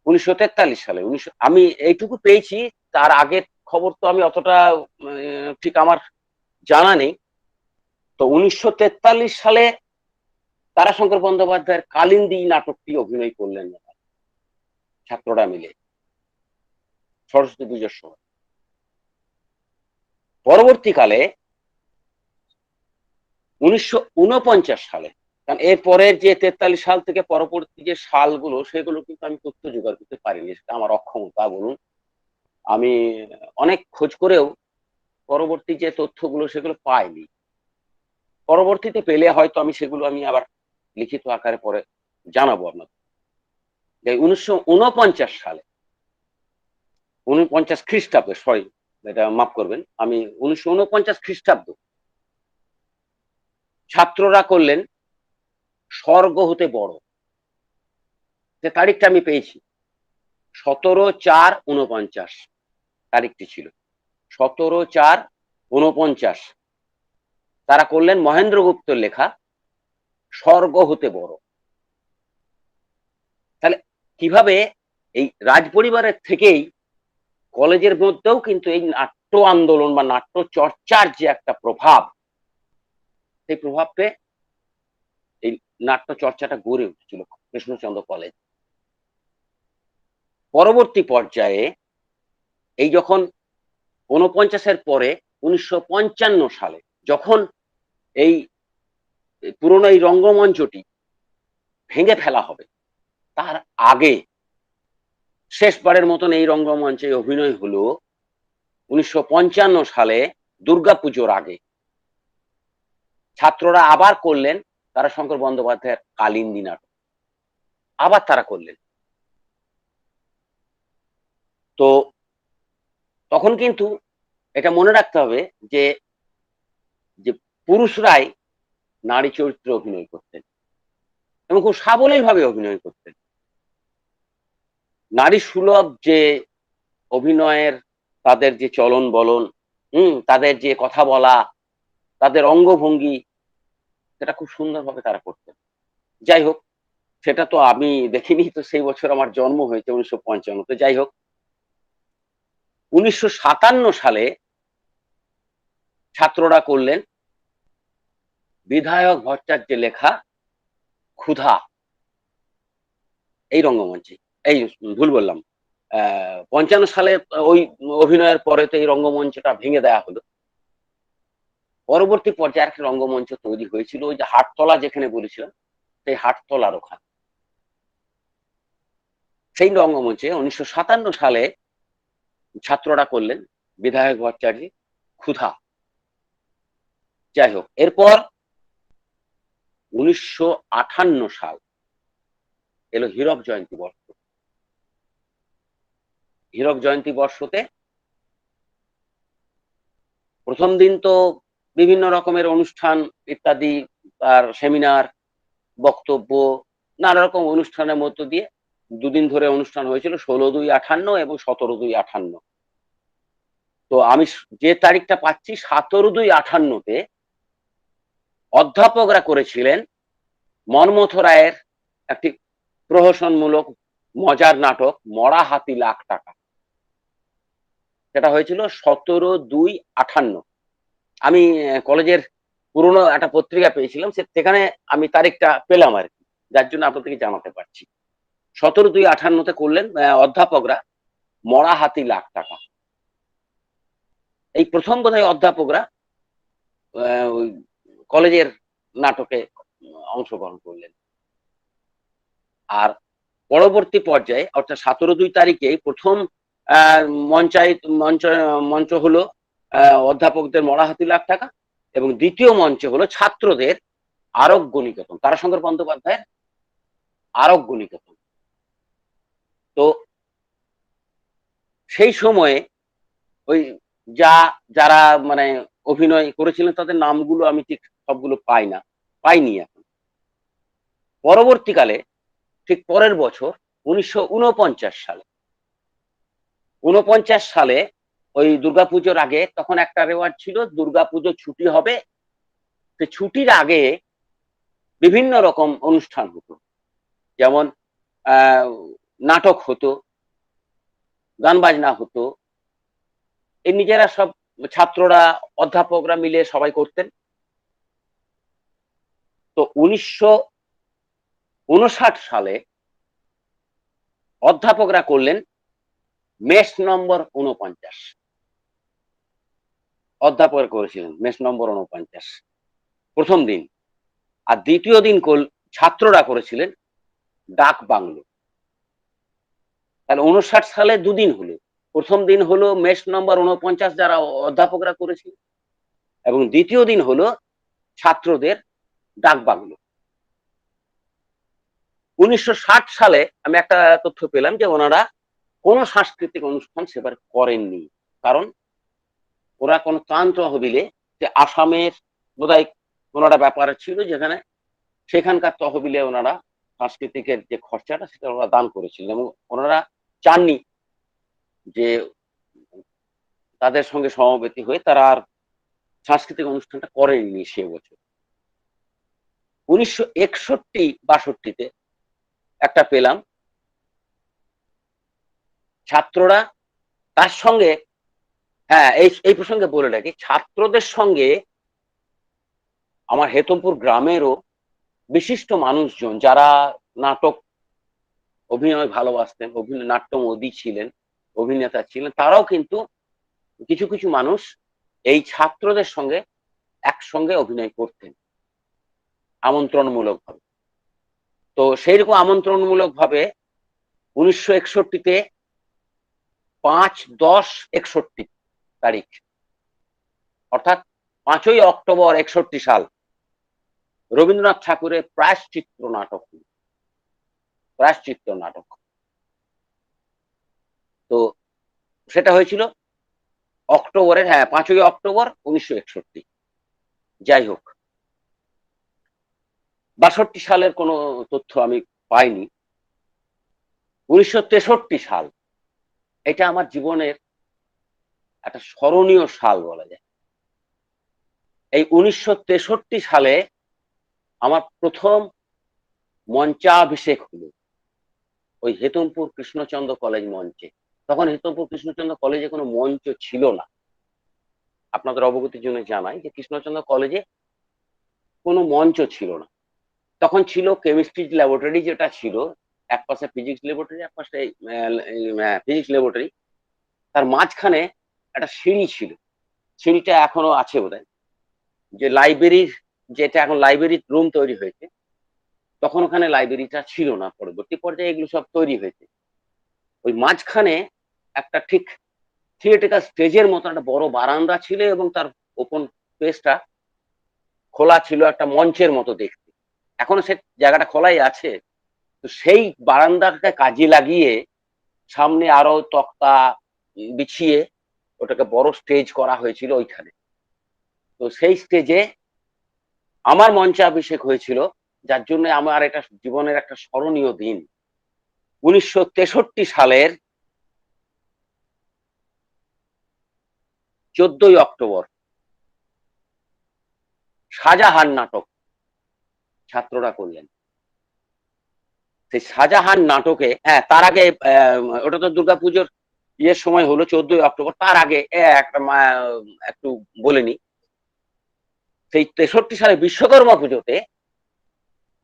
1943 সালে আমি এইটুকু পেয়েছি, তার আগের খবর তো আমি অতটা ঠিক আমার জানা নেই। তো 1943 সালে তারাশঙ্কর বন্দ্যোপাধ্যায়ের কালিন্দী নাটকটি অভিনয় করলেন ছাত্ররা মিলে সরস্বতী পুজোর সময়। পরবর্তীকালে 1949 সালে কারণ এর পরের যে 43 সাল থেকে পরবর্তী যে সালগুলো সেগুলো কিন্তু আমি তথ্য জোগাড় করতে পারিনি, সেটা আমার অক্ষমতা বলুন। আমি অনেক খোঁজ করেও পরবর্তী যে তথ্যগুলো সেগুলো পাইনি। পরবর্তীতে পেলে হয়তো আমি সেগুলো আবার লিখিত আকারে পরে জানাবো আপনাদের। যে 1949 সালে, 49 খ্রিস্টাব্দে, সরি এটা মাফ করবেন, আমি 1949 খ্রিস্টাব্দ ছাত্ররা করলেন স্বর্গ হতে বড়। যে তারিখটা আমি পেয়েছি 17/4/49 তারিখটি ছিল 17/4/49। তারা করলেন মহেন্দ্রগুপ্তর লেখা স্বর্গ হতে বড়। তাহলে কিভাবে এই রাজ পরিবারের থেকেই কলেজের মধ্যেও কিন্তু এই নাট্য আন্দোলন বা নাট্য চর্চার যে একটা প্রভাব, সেই প্রভাবকে এই নাট্য চর্চাটা গড়ে উঠেছিল কৃষ্ণচন্দ্র কলেজ। পরবর্তী পর্যায়ে এই যখন 49-এর পরে 1955 সালে যখন এই পুরনো এই রঙ্গমঞ্চটি ভেঙে ফেলা হবে, তার আগে শেষবারের মতন এই রঙ্গমঞ্চে অভিনয় হলো 1955 সালে দুর্গাপুজোর আগে। ছাত্ররা আবার করলেন তারাশঙ্কর বন্দ্যোপাধ্যায়ের কালিন্দী নাটক, আবার তারা করলেন। তো তখন কিন্তু এটা মনে রাখতে হবে যে যে পুরুষরাই নারী চরিত্রে অভিনয় করতেন এবং খুব সাবলীল ভাবে অভিনয় করতেন। নারী সুলভ যে অভিনয়ের তাদের যে চলন বলন, তাদের যে কথা বলা, তাদের অঙ্গভঙ্গি, সেটা খুব সুন্দরভাবে তারা করতেন। যাই হোক, সেটা তো আমি দেখিনি, তো সেই বছর আমার জন্ম হয়েছে 1955। তো যাই হোক, 1957 সালে ছাত্ররা করলেন বিধায়ক ভট্টাচার্যের লেখা ক্ষুধা এই রঙ্গমঞ্চে। এই ভুল বললাম, 55 সালে ওই অভিনয়ের পরে তো এই রঙ্গমঞ্চটা ভেঙে দেওয়া হলো। পরবর্তী পর্যায়ে একটা রঙ্গমঞ্চ তৈরি হয়েছিল ওই যে হাটতলা যেখানে বলেছিলাম, সেই হাটতলার ওখানে। সেই রঙ্গমঞ্চে 1957 সালে ছাত্ররা করলেন বিধায়ক ভট্টাচার্য ক্ষুধা। যাই হোক, এরপর 1958 সাল এলো হীরক জয়ন্তী বর্ষ। হীরক জয়ন্তী বর্ষতে প্রথম দিন তো বিভিন্ন রকমের অনুষ্ঠান ইত্যাদি, আর সেমিনার, বক্তব্য, নানা রকম অনুষ্ঠানের মধ্য দিয়ে দুদিন ধরে অনুষ্ঠান হয়েছিল, 16/2/58 এবং 17/2/58। তো আমি যে তারিখটা পাচ্ছি 17/2/58-তে অধ্যাপকরা করেছিলেন মন্মথ রায়ের একটি প্রহসনমূলক মজার নাটক মরা হাতি লাখ টাকা। সেটা হয়েছিল 17/2/58। আমি কলেজের পুরনো একটা পত্রিকা পেয়েছিলাম, সেখানে আমি তারিখটা পেলাম আর কি, যার জন্য আপনাদেরকে জানাতে পারছি। 17/2/58-তে করলেন অধ্যাপকরা মরা হাতি লাখ টাকা। এই প্রথম বোধহয় অধ্যাপকরা ওই কলেজের নাটকে অংশগ্রহণ করলেন। আর পরবর্তী পর্যায়ে অর্থাৎ 17/2 তারিখে প্রথম মঞ্চ হলো অধ্যাপকদের মরা হাতি লাখ টাকা, এবং দ্বিতীয় মঞ্চে হলো ছাত্রদের আরোগ্য নিকেতন, তারাশঙ্কর বন্দ্যোপাধ্যায়ের আরোগ্য নিকেতন। তো সেই সময়ে ওই যারা মানে অভিনয় করেছিলেন তাদের নামগুলো আমি ঠিক সবগুলো পাইনি এখন। পরবর্তীকালে ঠিক পরের বছর 1949 সালে, 49 সালে ওই দুর্গাপুজোর আগে তখন একটা রেওয়াজ ছিল, দুর্গাপুজো ছুটি হবে, তো ছুটির আগে বিভিন্ন রকম অনুষ্ঠান হতো, যেমন নাটক হতো, গান বাজনা হতো। এই নিজেরা সব ছাত্ররা অধ্যাপকরা মিলে সবাই করতেন। তো 1959 সালে অধ্যাপকরা করলেন মেস নম্বর 49। অধ্যাপকরা করেছিলেন মেস নম্বর 49 প্রথম দিন। আর দ্বিতীয় দিন ছাত্ররা করেছিলেন ডাক বাংলো। তাহলে 59 সালে দুদিন হলো। প্রথম দিন হলো মেশ নম্বর 49 যারা অধ্যাপকরা করেছিল, এবং দ্বিতীয় দিন হলো ছাত্রদের ডাক বাংলো। 1960 সালে আমি একটা তথ্য পেলাম যে ওনারা কোন সাংস্কৃতিক অনুষ্ঠান সেবার করেননি, কারণ ওরা কোন ত্রাণ তহবিলে, যে আসামের বোধহয় ওনারা ব্যাপার ছিল যেখানে সেখানকার তহবিলে ওনারা সাংস্কৃতিকের যে খরচাটা সেটা ওরা দান করেছিলেন, এবং ওনারা চাননি যে তাদের সঙ্গে সমবেতি হয়ে তারা আর সাংস্কৃতিক অনুষ্ঠানটা করেননি সে বছর। 1961-62-তে একটা পেলাম, ছাত্ররা তার সঙ্গে, হ্যাঁ এই প্রসঙ্গে বলে রাখি, ছাত্রদের সঙ্গে আমার হেতমপুর গ্রামেরও বিশিষ্ট মানুষজন যারা নাটক অভিনয় ভালোবাসতেন, নাট্যমোদী ছিলেন, অভিনেতা ছিলেন, তারাও কিন্তু কিছু কিছু মানুষ এই ছাত্রদের সঙ্গে একসঙ্গে অভিনয় করতেন আমন্ত্রণমূলক ভাবে। তো সেই রকম আমন্ত্রণমূলক ভাবে 1961-তে 5-10-61 তারিখ, অর্থাৎ 5ই অক্টোবর 61 সাল, রবীন্দ্রনাথ ঠাকুরের প্রায়শ্চিত্ত নাটক। তো সেটা হয়েছিল অক্টোবরের, হ্যাঁ 5ই অক্টোবর 1961। যাই হোক, 62 সালের কোনো তথ্য আমি পাইনি। 1963 সাল, এটা আমার জীবনের একটা স্মরণীয় সাল বলা যায়। এই 1963 সালে আমার প্রথম মঞ্চাভিষেক হলো ওই হেতমপুর কৃষ্ণচন্দ্র কলেজ মঞ্চে। তখন হেতমপুর কৃষ্ণচন্দ্র কলেজে কোনো মঞ্চ ছিল না। আপনাদের অবগতির জন্য জানাই যে কৃষ্ণচন্দ্র কলেজে কোনো মঞ্চ ছিল না। তখন ছিল কেমিস্ট্রি ল্যাবরেটরি, যেটা ছিল এক পাশে ফিজিক্স ল্যাবরেটরি, এক পাশে ফিজিক্স ল্যাবরেটরি, তার মাঝখানে একটা সিঁড়ি ছিল। সিঁড়িটা এখনো আছে বোধহয়, যে লাইব্রেরির, যেটা এখন লাইব্রেরির রুম তৈরি হয়েছে, তখন ওখানে লাইব্রেরিটা ছিল না, পরবর্তী পর্যায়ে এগুলো সব তৈরি হয়েছে। ওই মাঝখানে একটা ঠিক থিয়েটিক্যাল স্টেজের মতো একটা বড় বারান্দা ছিল, এবং তার ওপেন স্পেসটা খোলা ছিল, একটা মঞ্চের মতো দেখতে। এখনো সে জায়গাটা খোলাই আছে। তো সেই বারান্দাটাকে কাজে লাগিয়ে সামনে আরো তক্তা বিছিয়ে ওটাকে বড় স্টেজ করা হয়েছিল ওইখানে। তো সেই স্টেজে আমার মঞ্চাভিষেক হয়েছিল, যার জন্য আমার এটা জীবনের একটা স্মরণীয় দিন। 1963 সালের 14ই অক্টোবর শাহজাহান নাটক ছাত্ররা করলেন। সেই শাহজাহান নাটকে, হ্যাঁ তার আগে ওটা তো দুর্গাপুজোর ইয়ের সময় হলো 14ই অক্টোবর, তার আগে একটু বলে নি। সেই 63 সালে বিশ্বকর্মা পুজোতে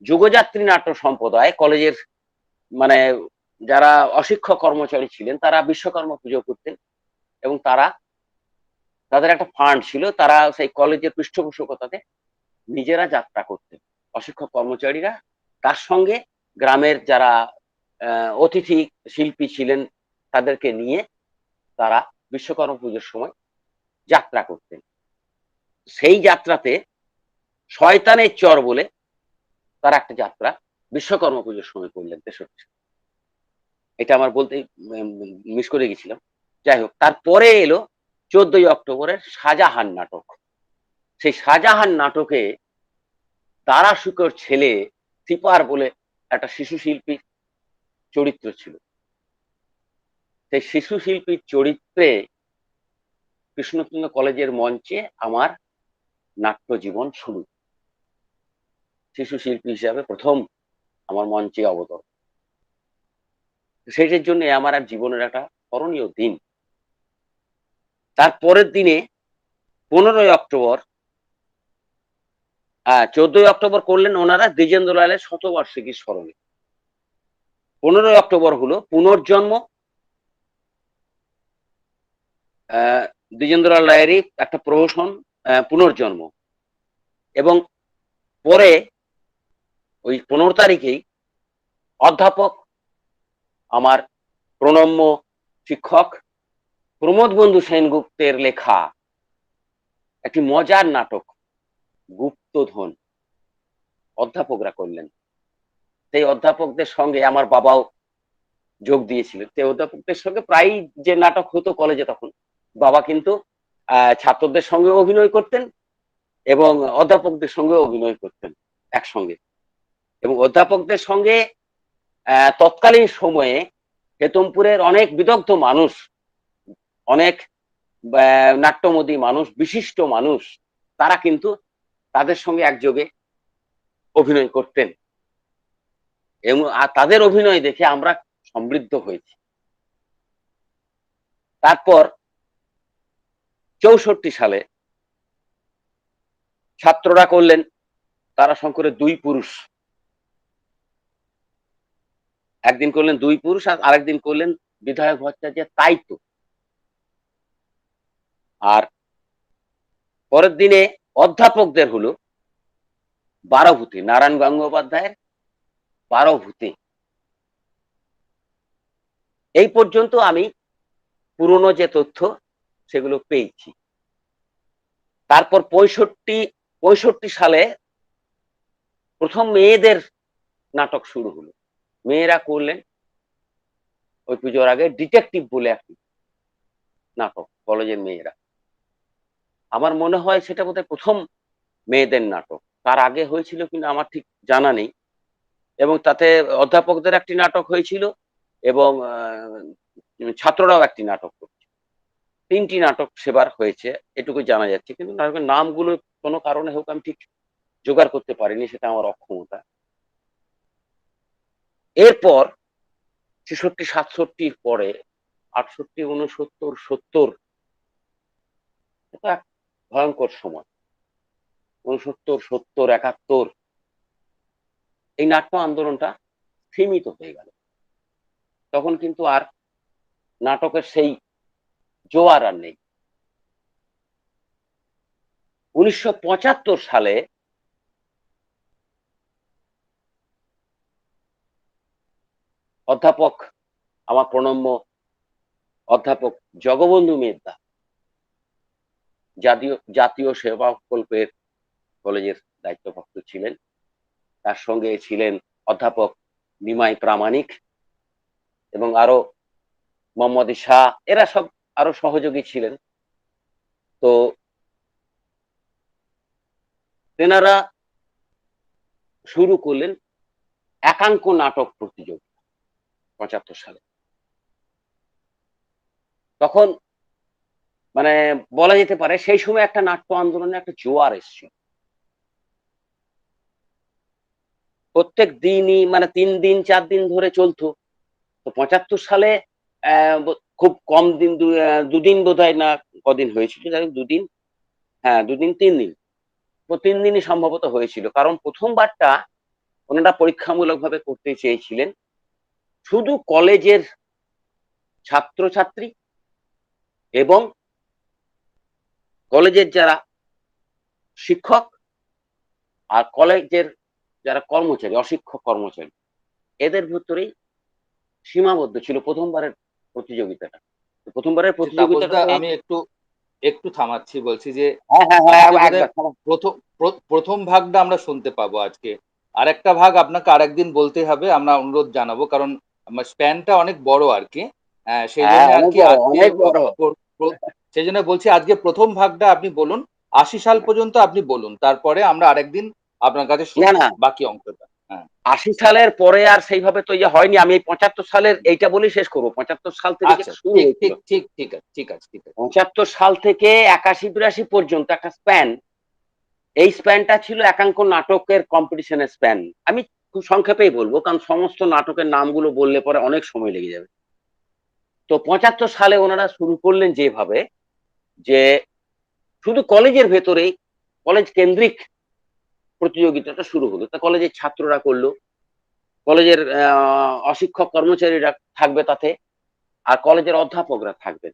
যুগযাত্রী নাট্য সম্প্রদায় কলেজের, মানে যারা অশিক্ষক কর্মচারী ছিলেন, তারা বিশ্বকর্মা পুজো করতেন, এবং তাদের একটা ফান্ড ছিল, তারা সেই কলেজের পৃষ্ঠপোষকতাতে নিজেরা যাত্রা করতেন অশিক্ষক কর্মচারীরা। তার সঙ্গে গ্রামের যারা অতিথি শিল্পী ছিলেন তাদেরকে নিয়ে তারা বিশ্বকর্মা পুজোর সময় যাত্রা করতেন। সেই যাত্রাতে শয়তানের চর বলে তারা একটা যাত্রা বিশ্বকর্মা পুজোর সময় করলেন 63। এটা আমার বলতে মিস করে গেছিলাম। যাই হোক, তারপরে এলো 14ই অক্টোবরের শাহজাহান নাটক। সেই শাহজাহান নাটকে তারা শুকর ছেলে সিপার বলে একটা শিশু শিল্পীর চরিত্র ছিল। সেই শিশু শিল্পীর চরিত্রে কৃষ্ণচন্দ্র কলেজের মঞ্চে আমার নাট্য জীবন শুরু। শিশু শিল্পী হিসাবে প্রথম আমার মঞ্চে অবতরণ। সেটার জন্য আমার আর জীবনের একটা স্মরণীয় দিন। তারপরের দিনে 15ই অক্টোবর, 14ই অক্টোবর করলেন ওনারা দ্বিজেন্দ্রলালের শতবার্ষিকী স্মরণে। 15ই অক্টোবর হলো পুনর্জন্ম, দ্বিজেন্দ্রলাল রায়েরই একটা প্রহসন, পুনর্জন্ম। এবং পরে ওই 15 তারিখেই অধ্যাপক, আমার প্রণম্য শিক্ষক প্রমোদ বন্ধু সেনগুপ্তের লেখা একটি মজার নাটক গুপ্তধন অধ্যাপকরা করলেন। সেই অধ্যাপকদের সঙ্গে আমার বাবাও যোগ দিয়েছিলেন। সেই অধ্যাপকদের সঙ্গে প্রায় যে নাটক হতো কলেজে তখন, বাবা কিন্তু ছাত্রদের সঙ্গে অভিনয় করতেন এবং অধ্যাপকদের সঙ্গে অভিনয় করতেন একসঙ্গে। এবং অধ্যাপকদের সঙ্গে তৎকালীন সময়ে হেতমপুরের অনেক বিদগ্ধ মানুষ, অনেক নাট্যমোদী মানুষ, বিশিষ্ট মানুষ, তারা কিন্তু তাদের সঙ্গে একযোগে অভিনয় করতেন এবং তাদের অভিনয় দেখে আমরা সমৃদ্ধ হয়েছি। তারপর 64 সালে ছাত্ররা করলেন তারাশঙ্করের 2 পুরুষ। একদিন করলেন 2 পুরুষ আর আরেকদিন করলেন বিধায়ক ভট্টাচার্যের তাই তো। আর পরের দিনে অধ্যাপকদের হলো 12 ভূতি, নারায়ণ গঙ্গোপাধ্যায়ের 12 ভূতি। এই পর্যন্ত আমি পুরনো যে তথ্য সেগুলো পেয়েছি। তারপর 65 সালে প্রথম মেয়েদের নাটক শুরু হলো। মেয়েরা করলেন ওই পুজোর আগে ডিটেকটিভ বলে একটি নাটক, কলেজের মেয়েরা। আমার মনে হয় সেটা বোধহয় প্রথম মেয়েদের নাটক। তার আগে হয়েছিল কিনা আমার ঠিক জানা নেই। এবং তাতে অধ্যাপকদের একটি নাটক হয়েছিল এবং ছাত্ররাও একটি নাটক করছে। 3টি নাটক সেবার হয়েছে, এটুকু জানা যাচ্ছে। কিন্তু নাটকের নামগুলো কোনো কারণে হোক আমি ঠিক জোগাড় করতে পারিনি, সেটা আমার অক্ষমতা। এরপর 66-67 পরে 68, 69, 70 এটা এক ভয়ঙ্কর সময়। 69, 70, 71 এই নাট্য আন্দোলনটা সীমিত হয়ে গেল। তখন কিন্তু আর নাটকের সেই জোয়ার আর নেই। 1975 সালে অধ্যাপক, আমার প্রণম্য অধ্যাপক জগবন্ধু মেদদা জাতীয় সেবা প্রকল্পের কলেজের দায়িত্বপ্রাপ্ত ছিলেন। তার সঙ্গে ছিলেন অধ্যাপক নিমাই প্রামাণিক এবং আরো মোহাম্মদ শাহ, এরা সব আরো সহযোগী ছিলেন। তো তেনারা শুরু করলেন একাঙ্ক নাটক প্রতিযোগিতা 75 সালে। তখন মানে বলা যেতে পারে সেই সময় একটা নাট্য আন্দোলনে একটা জোয়ার এসেছিল। প্রত্যেক দিনই মানে 3 দিন 4 দিন ধরে চলতো। তো 75 সালে খুব কম দিন, 2 দিন বোধহয় না কদিন হয়েছিল, যাই হোক 2 দিন, হ্যাঁ 2 দিন 3 দিন, তো 3 দিনই সম্ভবত হয়েছিল। কারণ প্রথমবারটা ওনারা পরীক্ষামূলকভাবে করতে চেয়েছিলেন শুধু কলেজের ছাত্রছাত্রী এবং কলেজের যারা শিক্ষক আর কলেজের যারা কর্মচারী, অশিক্ষক কর্মচারী, এদের ভিতরেই সীমাবদ্ধ ছিল প্রথমবারের প্রতিযোগিতাটা। প্রথমবারের প্রতিযোগিতাটা আমি একটু থামাচ্ছি, বলছি যে হ্যাঁ, প্রথম ভাগটা আমরা শুনতে পাবো আজকে, আরেকটা ভাগ আপনাকে আরেকদিন বলতে হবে, আমরা অনুরোধ জানাবো, কারণ আমার স্প্যানটা অনেক বড় আর কি। সেই জন্য আর কি আজকে সেই জন্য বলছি আজকে প্রথম ভাগটা আপনি বলুন, 80 সাল পর্যন্ত আপনি বলুন, তারপরে আমরা আরেকদিন আপনার কাছে শুনবো বাকি অংশটা। 80 সালের পরে আর সেইভাবে তো ইয়ে হয়নি। আমি এই 75 সালের এইটা বলি শেষ করবো। 75 সাল থেকে শুরু হয়েছিল। ঠিক আছে 75 সাল থেকে 81-82 পর্যন্ত একটা স্প্যান। এই স্প্যানটা ছিল একাঙ্ক নাটকের কম্পিটিশনের স্প্যান। আমি খুব সংক্ষেপেই বলবো, কারণ সমস্ত নাটকের নামগুলো বললে পরে অনেক সময় লেগে যাবে। তো 75 সালে ওনারা শুরু করলেন যেভাবে, যে শুধু কলেজের ভেতরেই কলেজ কেন্দ্রিক প্রতিযোগিতাটা শুরু হলো। তা কলেজের ছাত্ররা করলো, কলেজের অশিক্ষক কর্মচারীরা থাকবে তাতে, আর কলেজের অধ্যাপকরা থাকবেন।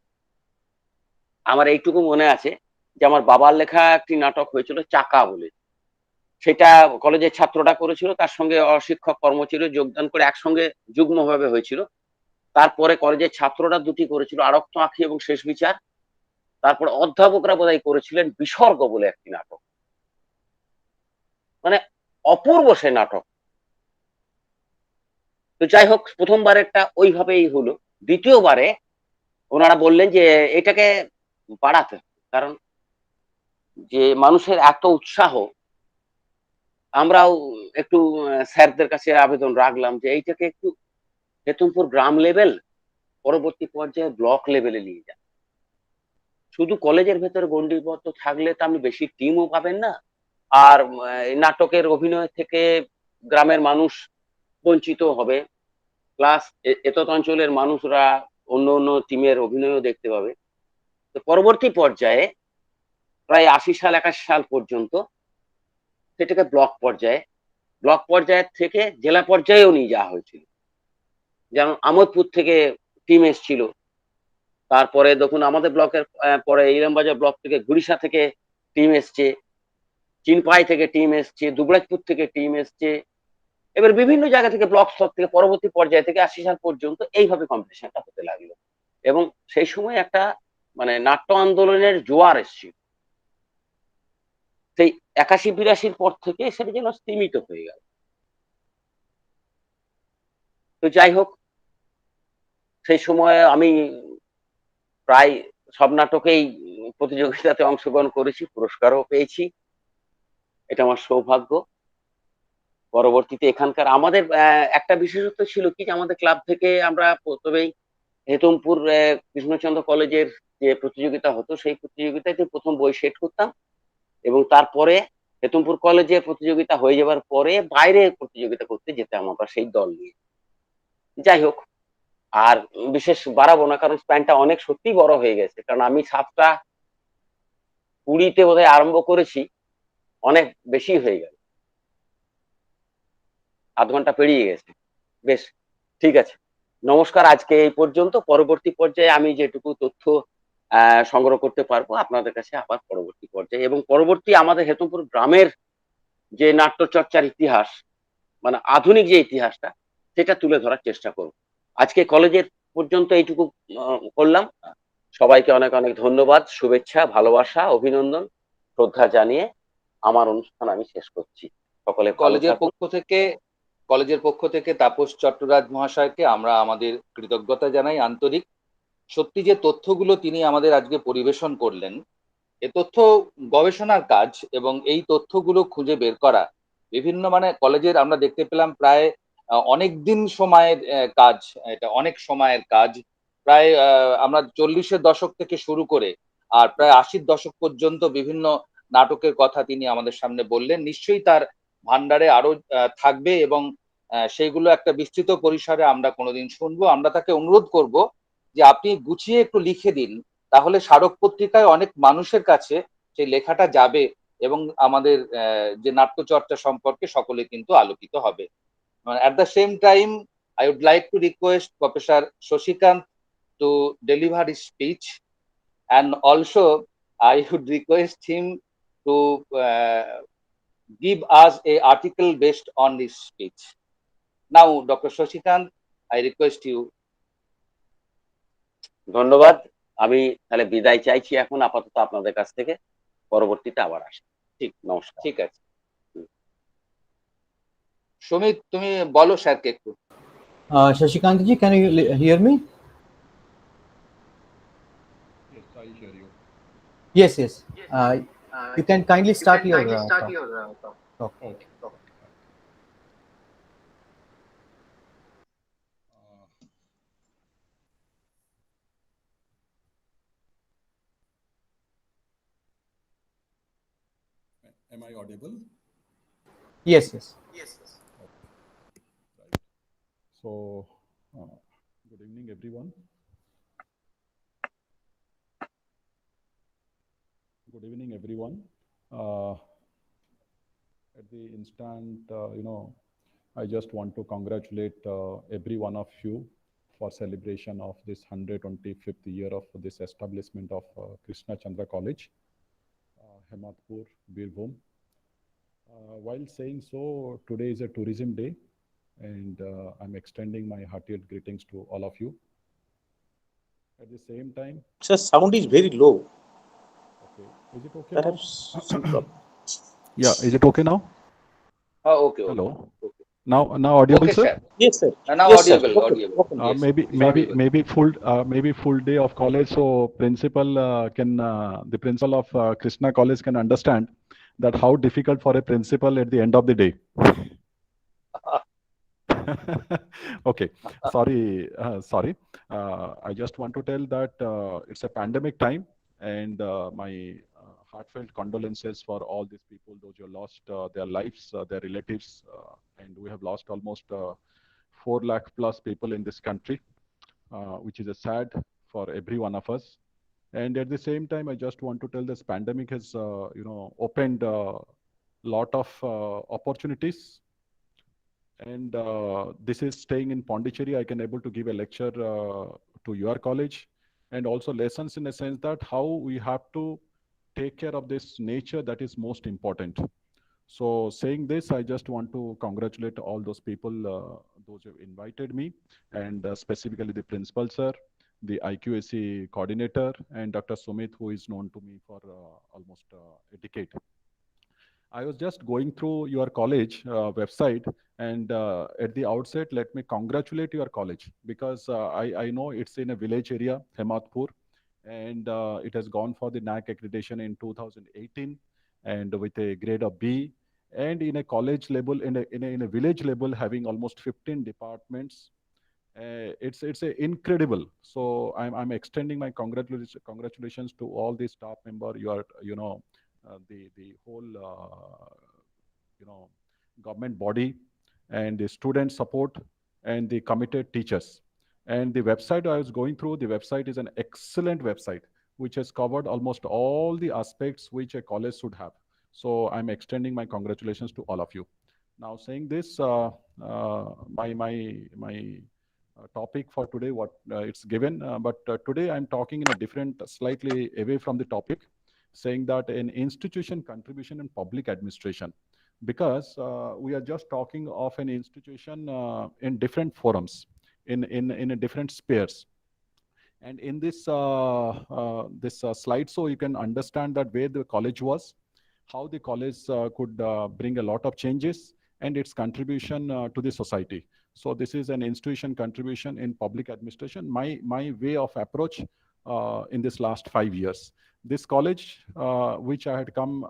আমার এইটুকু মনে আছে যে আমার বাবার লেখা একটি নাটক হয়েছিল চাকা বলে। সেটা কলেজের ছাত্ররা করেছিল, তার সঙ্গে অশিক্ষক কর্মচারী যোগদান করে একসঙ্গে যুগ্মভাবে হয়েছিল। তারপরে কলেজের ছাত্ররা দুটি করেছিল, আরক্ত আঁখি এবং শেষ বিচার। তারপরে অধ্যাপকরা বোধহয় করেছিলেন বিসর্গ বলে একটি নাটক, মানে অপূর্ব সে নাটক। তো যাই হোক, প্রথমবারেরটা ওইভাবেই হলো। দ্বিতীয়বারে ওনারা বললেন যে এটাকে বাড়াতে হবে, কারণ যে মানুষের এত উৎসাহ, আমরাও একটু স্যারদের কাছে আবেদন রাখলাম যে এইটাকে একটু হেতুমপুর গ্রাম লেভেল, পরবর্তী পর্যায়ে ব্লক লেভেলে নিয়ে যান। শুধু কলেজের ভেতরে গন্ডিবদ্ধ থাকলে তো আপনি বেশি টিমও পাবেন না, আর নাটকের অভিনয় থেকে গ্রামের মানুষ বঞ্চিত হবে, প্লাস এতদ অঞ্চলের মানুষরা অন্য অন্য টিমের অভিনয়ও দেখতে পাবে। তো পরবর্তী পর্যায়ে প্রায় ৮০ সাল ৮১ সাল পর্যন্ত সেটাকে ব্লক পর্যায়ের থেকে জেলা পর্যায়েও নিয়ে যাওয়া হয়েছিল। যেমন আমোদপুর থেকে টিম এসেছিল, তারপরে দেখুন আমাদের ব্লকের পরে ইলামবাজার ব্লক থেকে, গুড়িশা থেকে টিম এসছে, চিনপাই থেকে টিম এসছে, দুবরাজপুর থেকে টিম এসছে। এবার বিভিন্ন জায়গা থেকে ব্লক স্তর থেকে পরবর্তী পর্যায় থেকে ৮০ সাল পর্যন্ত এইভাবে কম্পিটিশনটা হতে লাগলো। এবং সেই সময় একটা মানে নাট্য আন্দোলনের জোয়ার এসছিল। সেই ৮১-৮২ পর থেকে সেটা যেন স্তীমিত হয়ে গেল। তো যাই হোক, সেই সময় আমি প্রায় সব নাটকেই প্রতিযোগিতাতে অংশগ্রহণ করেছি, পুরস্কারও পেয়েছি। এটা আমার সৌভাগ্য। পরবর্তীতে এখানকার আমাদের একটা বিশেষত্ব ছিল কি, যে আমাদের ক্লাব থেকে আমরা প্রথমেই হেতমপুর কৃষ্ণচন্দ্র কলেজের যে প্রতিযোগিতা হতো, সেই প্রতিযোগিতাতে প্রথম বই সেট করতাম, এবং তারপরে হেতমপুর কলেজে প্রতিযোগিতা হয়ে যাবার পরে বাইরে প্রতিযোগিতা করতে যেতাম আমরা সেই দল নিয়ে। যাই হোক, আর বিশেষ বাড়াবো না, কারণ স্প্যানটা অনেক সত্যি বড় হয়ে গেছে। কারণ আমি 7টা 20 বোধহয় আরম্ভ করেছি, অনেক বেশি হয়ে গেল, আধ ঘন্টা পেরিয়ে গেছে। বেশ, ঠিক আছে, নমস্কার। আজকে এই পর্যন্ত। পরবর্তী পর্যায়ে আমি যেটুকু তথ্য সংগ্রহ করতে পারবো আপনাদের কাছে আবার পরবর্তী পর্যায়ে, এবং পরবর্তী আমাদের হেতুপুর গ্রামের যে নাট্যচর্চার ইতিহাস, মানে আধুনিক যে ইতিহাসটা, সেটা তুলে ধরার চেষ্টা করব। আজকে কলেজের পর্যন্ত এইটুকু করলাম। সবাইকে অনেক অনেক ধন্যবাদ, শুভেচ্ছা, ভালোবাসা, অভিনন্দন, শ্রদ্ধা জানিয়ে আমার অনুষ্ঠান আমি শেষ করছি। সকলে কলেজের পক্ষ থেকে তাপস চট্টরাজ মহাশয়কে আমরা আমাদের কৃতজ্ঞতা জানাই আন্তরিক। সত্যি যে তথ্যগুলো তিনি আমাদের আজকে পরিবেশন করলেন, এ তথ্য গবেষণার কাজ, এবং এই তথ্যগুলো খুঁজে বের করা বিভিন্ন মানে কলেজের আমরা দেখতে পেলাম প্রায় অনেক দিন সময়ের কাজ, এটা অনেক সময়ের কাজ। প্রায় আমরা 40-এর দশক থেকে শুরু করে আর প্রায় 80-র দশক পর্যন্ত বিভিন্ন নাটকের কথা তিনি আমাদের সামনে বললেন। নিশ্চয়ই তার ভান্ডারে আরো থাকবে, এবং সেইগুলো একটা বিস্তৃত পরিসরে আমরা কোনোদিন শুনবো। আমরা তাকে অনুরোধ করব যে আপনি গুছিয়ে একটু লিখে দিন, তাহলে স্মারক পত্রিকায় অনেক মানুষের কাছে সেই লেখাটা যাবে, এবং আমাদের যে নাট্যচর্চা সম্পর্কে সকলে কিন্তু আলোকিত হবে। At the same time, I would like to request Professor Shashikant to deliver his speech, and also I would request him to give us a article based on this speech. Now, Dr. Shashikant, I request you. ধন্যবাদ। আমি তাহলে বিদায় চাইছি এখন আপাতত আপনাদের কাছ থেকে, পরবর্তীতে আবার আসি। ঠিক, নমস্কার। ঠিক আছে। সুমিত, তুমি বলো স্যারকে একটু। Shashikant ji, can you hear me? Yes, I hear you. Yes, yes. You can kindly start your talk. Okay. Am I audible? Yes, yes. Right. So, good evening, everyone. Good evening, everyone. At the instant, I just want to congratulate every one of you for celebration of this 125th year of this establishment of Krishna Chandra College, Hematpur, Birbhum. While saying so, today is a tourism day, and I'm extending my heartiest greetings to all of you. At the same time, Sir, sound is very low. okay, is it okay now? Perhaps some problem. Yeah, is it okay now? Okay, okay, Hello. okay. Now audible, Okay, sir? sir. Yes, sir. Now Yes, sir. audible, Okay. audible. Okay. Yes, Maybe it's audible. maybe full day of college, so principal can the principal of Krishna College can understand that how difficult for a principal at the end of the day. Okay, sorry. I just want to tell that it's a pandemic time, and my heartfelt condolences for all these people, those who lost their lives, their relatives, and we have lost almost 4 lakh plus people in this country, which is a sad for every one of us. And at the same time, I just want to tell this pandemic has, opened a lot of opportunities. And this is staying in Pondicherry. I can able to give a lecture to your college, and also lessons in a sense that how we have to take care of this nature that is most important. So saying this, I just want to congratulate all those people, those who have invited me, and specifically the principal sir, the IQAC coordinator, and Dr. Sumit, who is known to me for almost a decade. I was just going through your college website, and at the outset, let me congratulate your college because I know it's in a village area, Hematpur, and it has gone for the NAC accreditation in 2018, and with a grade of B, and in a college level, in a village level, having almost 15 departments. It's a incredible. So I'm extending my congratulations to all the staff member. You are the whole you know government body, and the student support, and the committed teachers. And the website I was going through, the website is an excellent website which has covered almost all the aspects which a college should have. So I'm extending my congratulations to all of you. Now saying this, my topic for today, what it's given, but today I'm talking in a different, slightly away from the topic, saying that an institution contribution in public administration, because we are just talking of an institution in different forums, in a different spheres. And in this slide, so you can understand that where the college was, how the college could bring a lot of changes, and its contribution to the society. So this is an institution contribution in public administration. My way of approach in this last 5 years. This college, which I had come,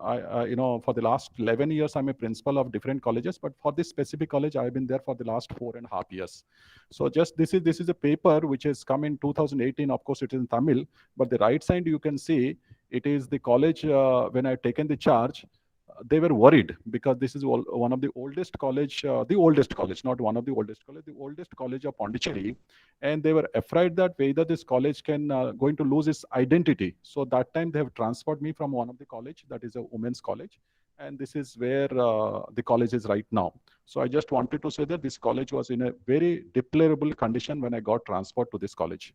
for the last 11 years, I'm a principal of different colleges, but for this specific college, I've been there for the last 4.5 years. So just this is a paper which has come in 2018. Of course, it is in Tamil, but the right side you can see it is the college when I've taken the charge. They were worried because this is one of the oldest college, not one of the oldest college of Pondicherry, and they were afraid that whether this college can going to lose its identity. So that time they have transferred me from one of the college, that is a women's college, and this is where the college is right now. So I just wanted to say that this college was in a very deplorable condition when I got transferred to this college.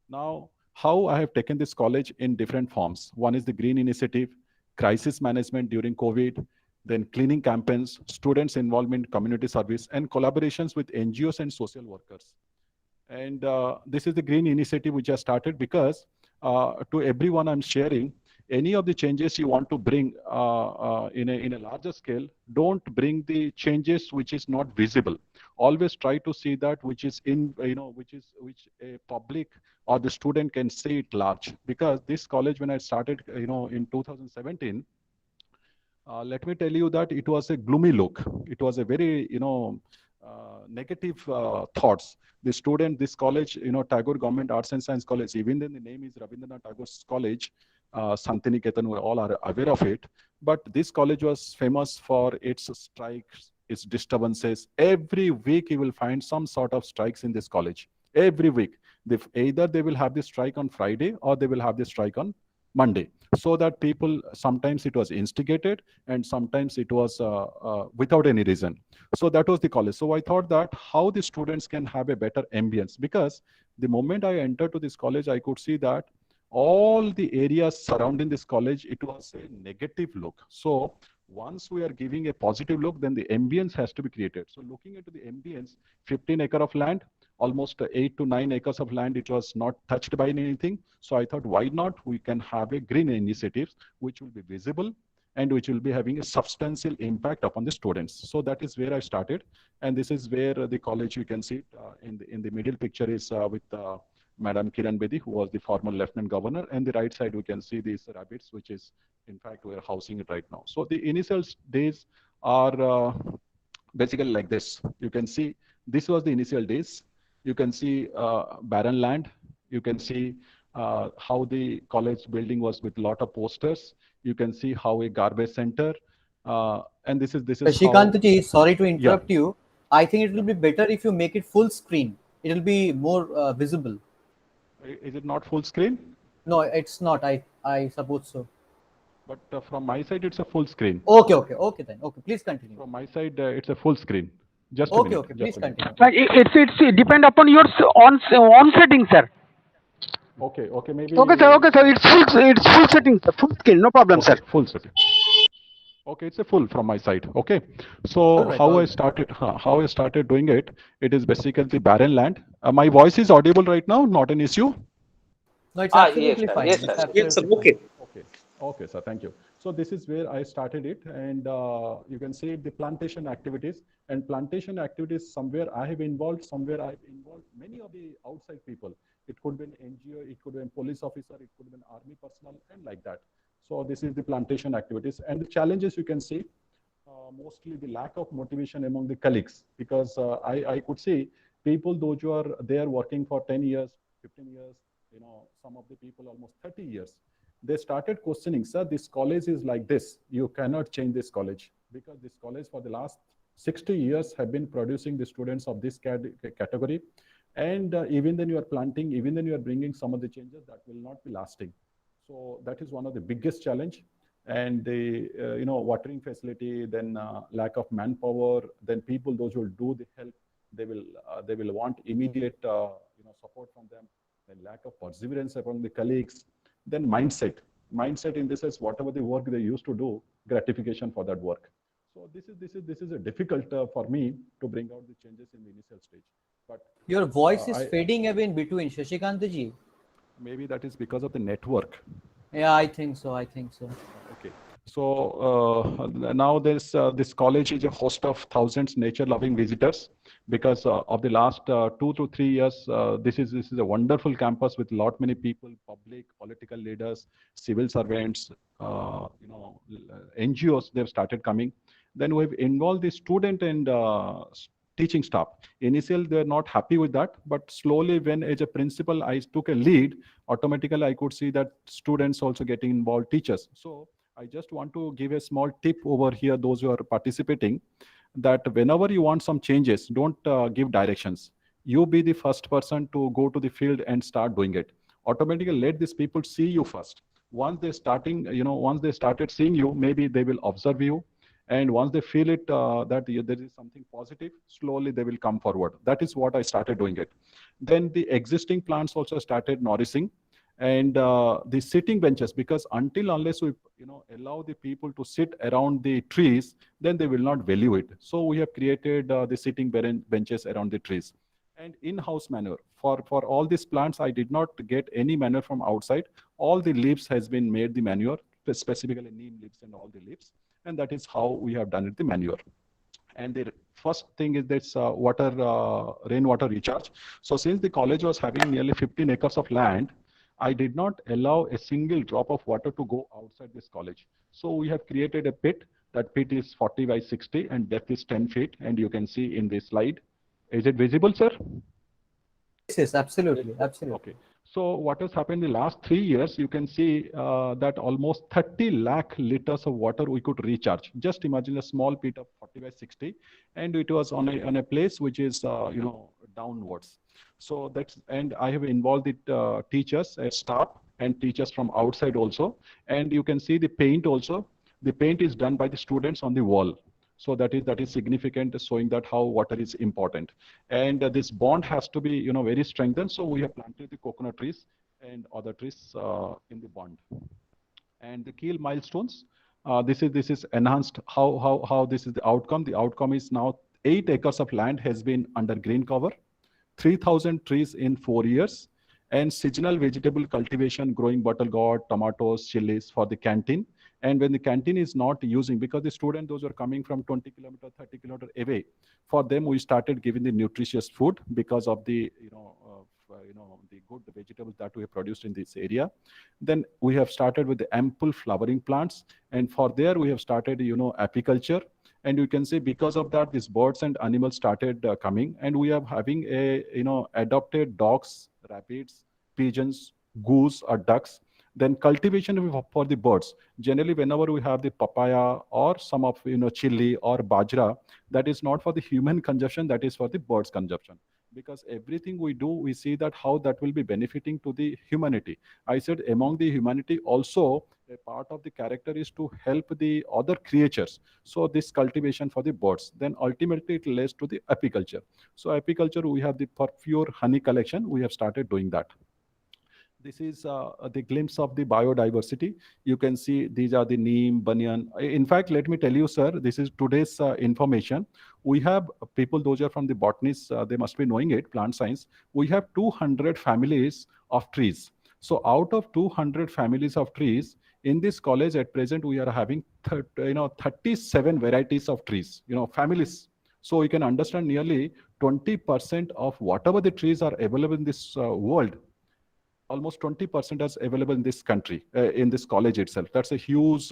Now, how I have taken this college in different forms. One is the green initiative, crisis management during COVID, then cleaning campaigns, students' involvement, community service, and collaborations with NGOs and social workers. And this is the green initiative which I started because to everyone I'm sharing, any of the changes you want to bring in a larger scale, don't bring the changes which is not visible. Always try to see that which is which a public or the student can see it large. Because this college, when I started, in 2017, let me tell you that it was a gloomy look. It was a very, negative thoughts. The student, this college, Tagore Government Arts and Science College, even then the name is Rabindranath Tagore's College, Santiniketan, we all are aware of it. But this college was famous for its strikes, its disturbances. Every week you will find some sort of strikes in this college. Every week. Either they will have the strike on Friday or they will have the strike on Monday. So that people, sometimes it was instigated and sometimes it was without any reason. So that was the college. So I thought that how the students can have a better ambience, because the moment I entered to this college, I could see that all the areas surrounding this college, it was a negative look. So Once we are giving a positive look, then the ambience has to be created. So looking into the ambience, 15 acre of land, almost 8 to 9 acres of land, it was not touched by anything. So I thought, why not? We can have a green initiatives which will be visible and which will be having a substantial impact upon the students. So that is where I started. And this is where the college, you can see it, in the middle picture is with Madam Kiran Bedi, who was the former Lieutenant Governor. And the right side, we can see these rabbits, which is, in fact, we're housing it right now. So the initial days are basically like this. You can see this was the initial days. You can see barren land. You can see how the college building was with a lot of posters. You can see how a garbage center, and this is how. Shashikant, sorry to Yeah. interrupt you. I think it will be better if you make it full screen. It will be more visible. Is it not full screen? No, it's not. I suppose so. But from my side, it's a full screen. Okay then. Okay, please continue. From my side, it's a full screen. Just a Okay, minute. please Just a minute. continue. It's depend upon your on setting, sir. Okay, maybe. Okay, sir. It's full setting, sir. Full screen, no problem, Okay, sir. full setting. Okay, it's a full from my side. Okay, so All right, all right. how I started doing it. It is basically barren land. My voice is audible right now. Not an issue. No, it's Yes, absolutely sir. fine. Yes, It's sir. absolutely Yes, sir. fine. Okay. Okay, sir. Thank you. So this is where I started it, and you can see the plantation activities. And plantation activities, somewhere I have involved, somewhere I've involved many of the outside people. It could be an NGO, it could be a police officer, it could be an army personnel, and like that. So this is the plantation activities, and the challenges you can see. Mostly the lack of motivation among the colleagues, because I could see people, those who are there working for 10 years, 15 years, some of the people almost 30 years, they started questioning, sir, this college is like this. You cannot change this college, because this college for the last 60 years have been producing the students of this category. And even then you are planting, even then you are bringing some of the changes that will not be lasting. So that is one of the biggest challenge. And the watering facility, then lack of manpower, then people, those who will do the help, they will want immediate support from them. Then lack of perseverance among the colleagues. Then mindset in this is whatever the work they used to do, gratification for that work. So this is a difficult for me to bring out the changes in the initial stage. But Your voice is I fading away in between, Shashikant. maybe that is because of the network. Yeah, I think so. Okay. So now this college is a host of thousands nature-loving visitors, because of the last 2 to 3 years, this is a wonderful campus with lot many people, public, political leaders, civil servants, NGOs. They've started coming. Then we've involved the student and teaching staff. Initially, they're not happy with that, but slowly, when as a principal, I took a lead, automatically I could see that students also getting involved, teachers. So I just want to give a small tip over here, those who are participating, that whenever you want some changes, don't give directions. You be the first person to go to the field and start doing it. Automatically, let these people see you first. Once once they started seeing you, maybe they will observe you. And once they feel it, that there is something positive, slowly they will come forward. That is what I started doing it. Then the existing plants also started nourishing. And the sitting benches, because unless we allow the people to sit around the trees, then they will not value it. So we have created the sitting benches around the trees. And in-house manure for all these plants, I did not get any manure from outside. All the leaves has been made the manure, specifically neem leaves and all the leaves. And that is how we have done it, the manure. And the first thing is this rainwater recharge. So since the college was having nearly 15 acres of land, I did not allow a single drop of water to go outside this college. So we have created a pit. That pit is 40 by 60 and depth is 10 feet. And you can see in this slide. Is it visible, sir? Yes, absolutely. Okay. So what has happened in the last 3 years, you can see that almost 30 lakh liters of water we could recharge. Just imagine a small pit of 40 by 60, and it was on a place which is, downwards. So and I have involved the teachers, staff, and teachers from outside also. And you can see the paint also. The paint is done by the students on the wall. So that is significant, showing that how water is important. And this bond has to be very strengthened. So we have planted the coconut trees and other trees in the bond. And the key milestones. This is enhanced. How this is the outcome? The outcome is now 8 acres of land has been under green cover, 3,000 trees in 4 years, and seasonal vegetable cultivation, growing bottle gourd, tomatoes, chilies for the canteen. And when the canteen is not using, because the student, those are coming from 20 kilometer, 30 kilometer away, for them we started giving the nutritious food because of the the good vegetables that we have produced in this area. Then we have started with the ample flowering plants, and for there we have started apiculture. And you can see because of that these birds and animals started coming, and we are having a adopted dogs, rabbits, pigeons, goose or ducks. Then cultivation for the birds, generally whenever we have the papaya or some of chili or bajra, that is not for the human consumption, that is for the birds consumption. Because everything we do, we see that how that will be benefiting to the humanity. I said among the humanity also, a part of the character is to help the other creatures. So this cultivation for the birds, then ultimately it leads to the apiculture. So apiculture, we have the for pure honey collection, we have started doing that. This is the glimpse of the biodiversity. You can see these are the neem, banyan. In fact, let me tell you, sir, this is today's information. We have people, those are from the botanists, they must be knowing it, plant science. We have 200 families of trees. So out of 200 families of trees, in this college at present, we are having 37 varieties of trees, families. So you can understand nearly 20% of whatever the trees are available in this world, almost 20% is available in this country, in this college itself. That's a huge,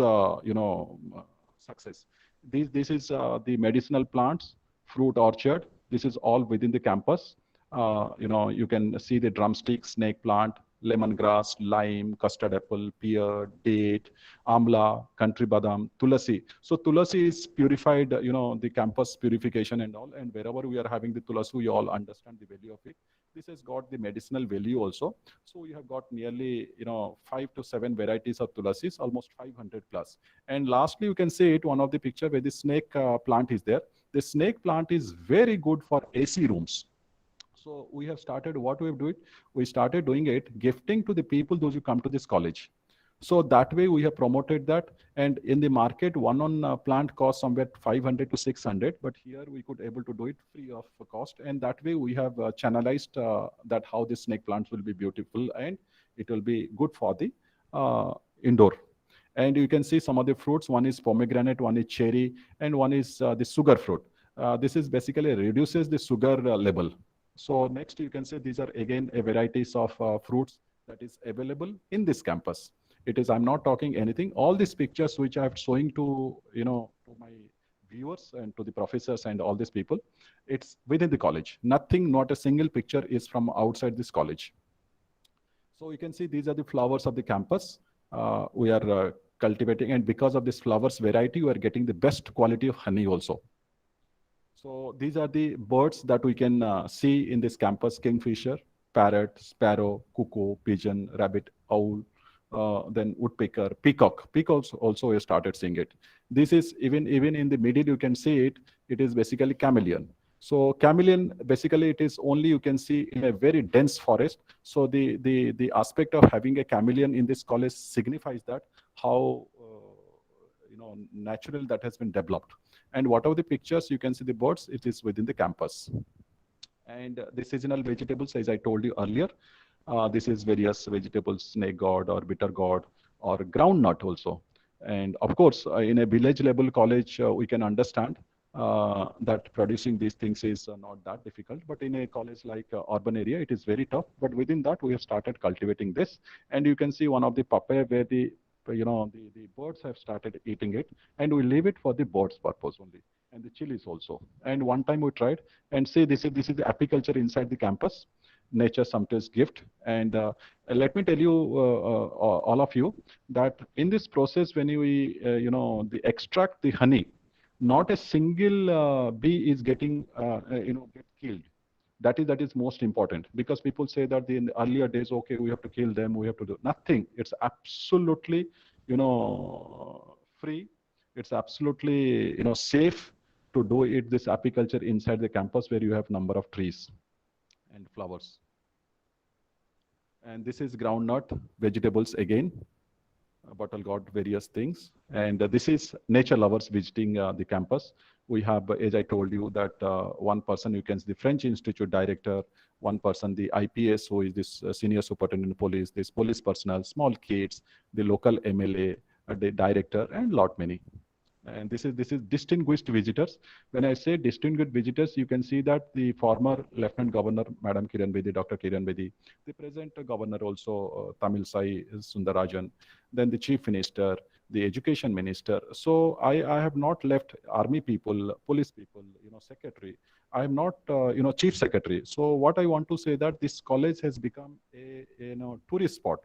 success. This is the medicinal plants, fruit orchard. This is all within the campus. You can see the drumstick, snake plant, lemongrass, lime, custard apple, pear, date, amla, country badam, tulasi. So tulasi is purified, the campus purification and all. And wherever we are having the tulasi, we all understand the value of it. This has got the medicinal value also. So we have got nearly 5 to 7 varieties of tulasis, almost 500 plus. And lastly, you can see it, one of the picture where the snake plant is there. The snake plant is very good for AC rooms. So we have started, what we have doing, we started doing it, gifting to the people, those who come to this college. So that way we have promoted that. And in the market, one on plant costs somewhere 500 to 600, but here we could able to do it free of cost. And that way we have channelized that how the snake plants will be beautiful and it will be good for the indoor. And you can see some of the fruits. One is pomegranate, one is cherry, and one is the sugar fruit. This is basically reduces the sugar level. So next you can say these are again a varieties of fruits that is available in this campus. It is, I'm not talking anything. All these pictures which I'm showing to, to my viewers and to the professors and all these people, it's within the college. Nothing, not a single picture is from outside this college. So you can see these are the flowers of the campus. We are cultivating, and because of this flowers variety, we are getting the best quality of honey also. So these are the birds that we can see in this campus: kingfisher, parrot, sparrow, cuckoo, pigeon, rabbit, owl, then woodpecker, peacock. Peacocks also we started seeing it. This is even in the middle you can see it. It is basically chameleon. So chameleon basically it is only you can see in a very dense forest. So the aspect of having a chameleon in this college signifies that how natural that has been developed. And whatever the pictures you can see the birds, it is within the campus. And the seasonal vegetables, as I told you earlier, this is various vegetables, snake gourd or bitter gourd or groundnut also. And of course, in a village level college, we can understand that producing these things is not that difficult. But in a college like urban area, it is very tough. But within that, we have started cultivating this. And you can see one of the papaya where the birds have started eating it, and we leave it for the birds purpose only, and the chilies also. And one time we tried, and see this is the apiculture inside the campus, nature sometimes gift. And let me tell you, all of you, that in this process, when we they extract the honey, not a single bee is getting get killed. That is most important, because people say that in the earlier days, okay, we have to kill them, we have to do nothing. It's absolutely free. It's absolutely safe to do it, this apiculture inside the campus where you have number of trees and flowers. And this is groundnut vegetables again. bottle got various things. And this is nature lovers visiting the campus. We have, as I told you, that one person, you can see the French Institute director, one person, the IPS, who is this senior superintendent of police, this police personnel, small kids, the local MLA, the director, and lot many. And this is distinguished visitors. When I say distinguished visitors, you can see that the former Lieutenant Governor, Madam Kiran Bedi, Dr. Kiran Bedi, the present governor also, Tamil Sai Sundarajan, then the chief minister, the education minister. So I have not left army people, police people, secretary. I am not, chief secretary. So what I want to say that this college has become a tourist spot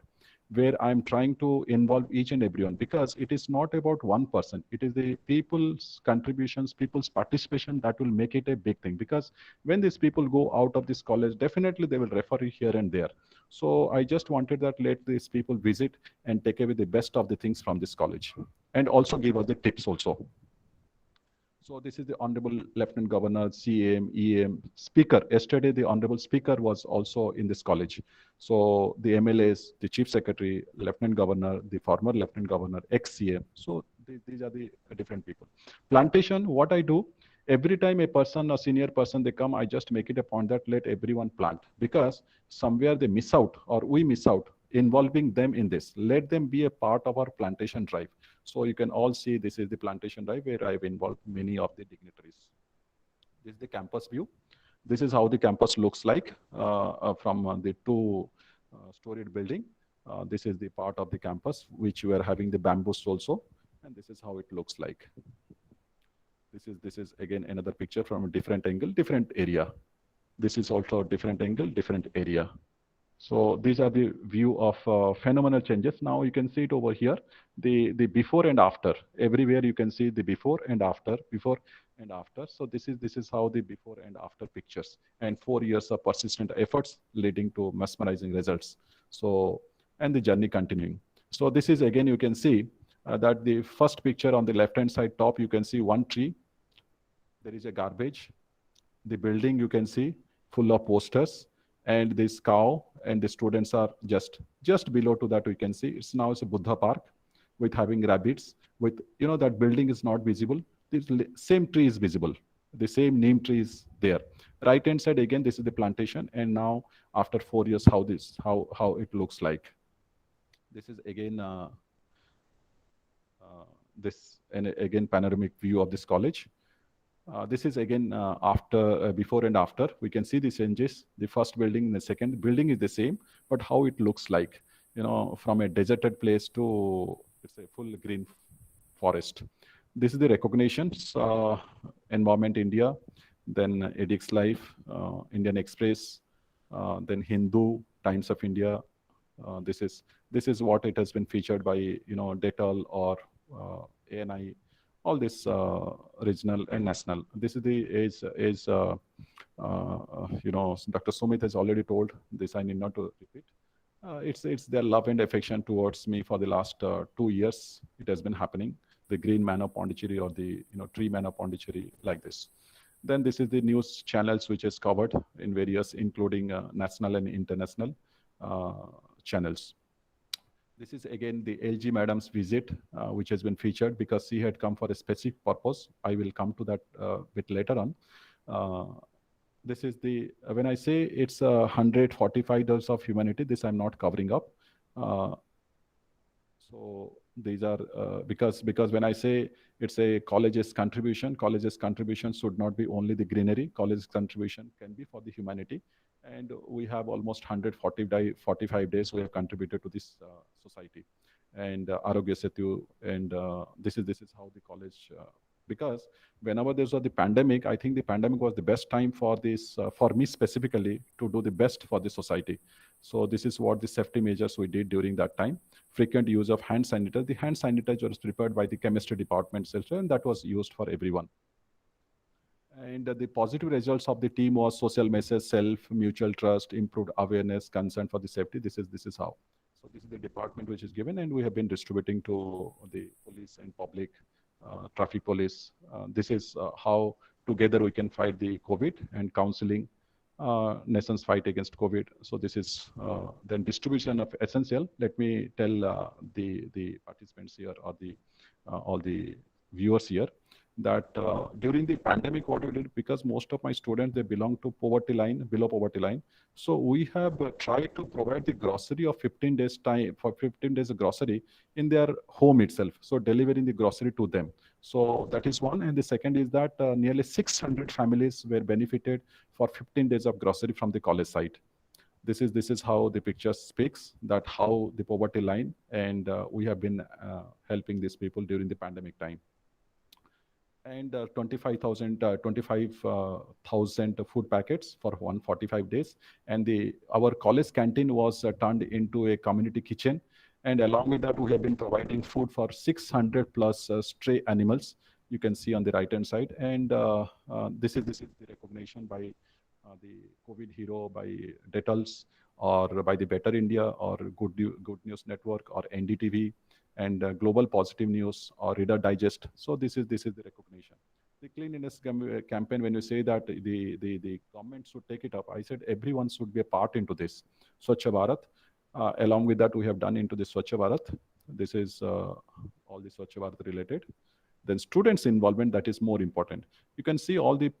where I'm trying to involve each and everyone, because it is not about one person. It is the people's contributions, people's participation that will make it a big thing. Because when these people go out of this college, definitely they will refer you here and there. So I just wanted that let these people visit and take away the best of the things from this college, and also give us the tips also. So this is the Honorable Lieutenant Governor, CM, EM, Speaker. Yesterday, the Honorable Speaker was also in this college. So the MLAs, the Chief Secretary, Lieutenant Governor, the former Lieutenant Governor, ex-CM. So these are the different people. Plantation, what I do, every time a person, a senior person, they come, I just make it a point that let everyone plant. Because somewhere they miss out, or we miss out, involving them in this. Let them be a part of our plantation drive. So you can all see this is the plantation drive where I've involved many of the dignitaries. This is the campus view. This is how the campus looks like from the two-storied building. This is the part of the campus which we are having the bamboos also, and this is how it looks like. This is again another picture from a different angle, different area. This is also a different angle, different area. So these are the view of phenomenal changes. Now you can see it over here, the before and after. Everywhere you can see the before and after, before and after. So this is how the before and after pictures, and 4 years of persistent efforts leading to mesmerizing results. So, and the journey continuing. So this is again, you can see that the first picture on the left-hand side top, you can see one tree. There is a garbage. The building you can see full of posters, and this cow, and the students are just below to that. We can see it's a Buddha park with having rabbits, with that building is not visible. This same tree is visible, the same neem tree is there. Right hand side again, this is the plantation, and now after 4 years, how it looks like. This is again this, and again panoramic view of this college. This is again after, before and after. We can see the changes. The first building and the second building is the same, but how it looks like, from a deserted place to it's a full green forest. This is the recognitions, Environment India, then edX Life, Indian Express, then Hindu, Times of India. This is what it has been featured by Dettol or ANI. All this regional and national. This is the Dr. Sumit has already told this. I need not to repeat. It's their love and affection towards me for the last 2 years. It has been happening. The Green Man of Pondicherry, or the Tree Man of Pondicherry, like this. Then this is the news channels which is covered in various, including national and international channels. This is again the LG Madam's visit, which has been featured because she had come for a specific purpose. I will come to that a bit later on. This is the, when I say it's 145 days of humanity, this I'm not covering up. So these are, because when I say it's a college's contribution should not be only the greenery. College's contribution can be for the humanity. And we have almost 145 days we have contributed to this society. And Arogya Setu, and this is how the college, because whenever there was the pandemic, I think the pandemic was the best time for this, for me specifically, to do the best for the society. So this is what the safety measures we did during that time. Frequent use of hand sanitizer. The hand sanitizer was prepared by the chemistry department, and that was used for everyone. And the positive results of the team was social message, self, mutual trust, improved awareness, concern for the safety. This is how. So this is the department which is given, and we have been distributing to the police and public, traffic police. This is how together we can fight the COVID, and counseling, nation's fight against COVID. So this is then distribution of essential. Let me tell the participants here or the all the viewers here that during the pandemic, what we did, because most of my students, they belong to poverty line, below poverty line. So we have tried to provide the grocery of 15 days time for 15 days of grocery in their home itself. So delivering the grocery to them. So that is one. And the second is that nearly 600 families were benefited for 15 days of grocery from the college site. This is how the picture speaks that how the poverty line, and we have been helping these people during the pandemic time. And 25,000 food packets for 145 days. And our college canteen was turned into a community kitchen. And along with that, we have been providing food for 600 plus stray animals. You can see on the right hand side. And this is the recognition by the COVID hero, by Detals, or by the Better India, or Good News Network, or NDTV, and Global Positive News, or Reader Digest. So this is the recognition. The cleanliness campaign, when you say that the government should take it up, I said everyone should be a part into this. Swachh Bharat. Along with that, we have done into the Swachh Bharat. This is all the Swachh Bharat related. Then students' involvement, that is more important. You can see all the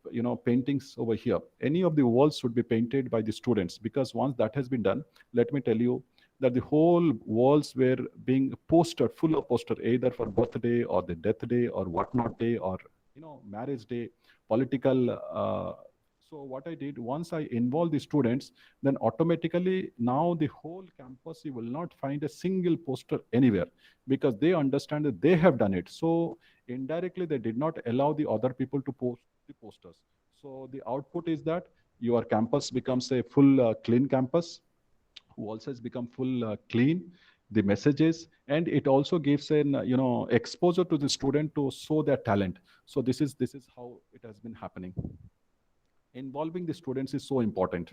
paintings over here. Any of the walls should be painted by the students, because once that has been done, let me tell you that the whole walls were being posted, full of poster, either for birthday or the death day or whatnot day, or marriage day, political. So what I did, once I involved the students, then automatically now the whole campus, you will not find a single poster anywhere, because they understand that they have done it. So indirectly, they did not allow the other people to post the posters. So the output is that your campus becomes a full clean campus. Walls has become full clean, the messages, and it also gives an exposure to the student to show their talent. So this is how it has been happening. Involving the students is so important.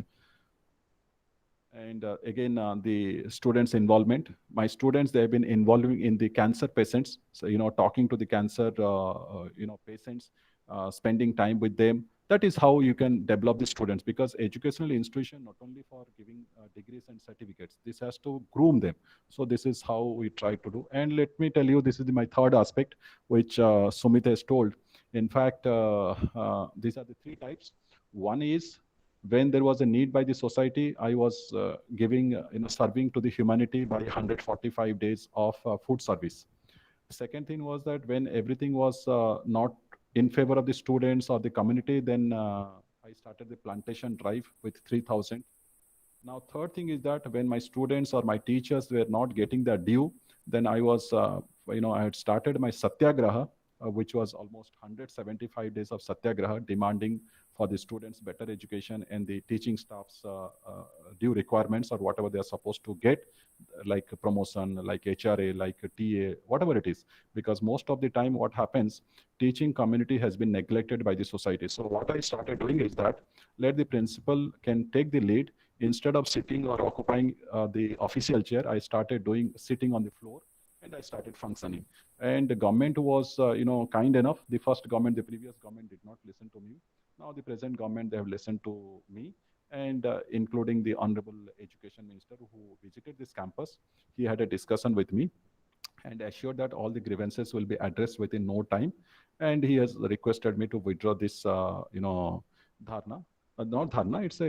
And again, the students' involvement. My students, they have been involving in the cancer patients. So, talking to the cancer, patients, spending time with them. That is how you can develop the students, because educational institution, not only for giving degrees and certificates, this has to groom them. So this is how we try to do. And let me tell you, this is my third aspect, which Sumit has told. In fact, these are the three types. One is, when there was a need by the society, I was giving, serving to the humanity by 145 days of food service. The second thing was that when everything was not in favor of the students or the community, then I started the plantation drive with 3,000. Now, third thing is that when my students or my teachers were not getting their due, then I was, I had started my satyagraha, which was almost 175 days of satyagraha, demanding for the students better education and the teaching staff's due requirements, or whatever they are supposed to get, like promotion, like HRA, like TA, whatever it is. Because most of the time what happens, teaching community has been neglected by the society. So what I started doing is that let the principal can take the lead. Instead of sitting or occupying the official chair, I started sitting on the floor, and I started functioning. And the government was, kind enough. The previous government did not listen to me. Now the present government, they have listened to me, and including the Honorable Education Minister, who visited this campus. He had a discussion with me and assured that all the grievances will be addressed within no time. And he has requested me to withdraw this, dharna. Not dharna, it's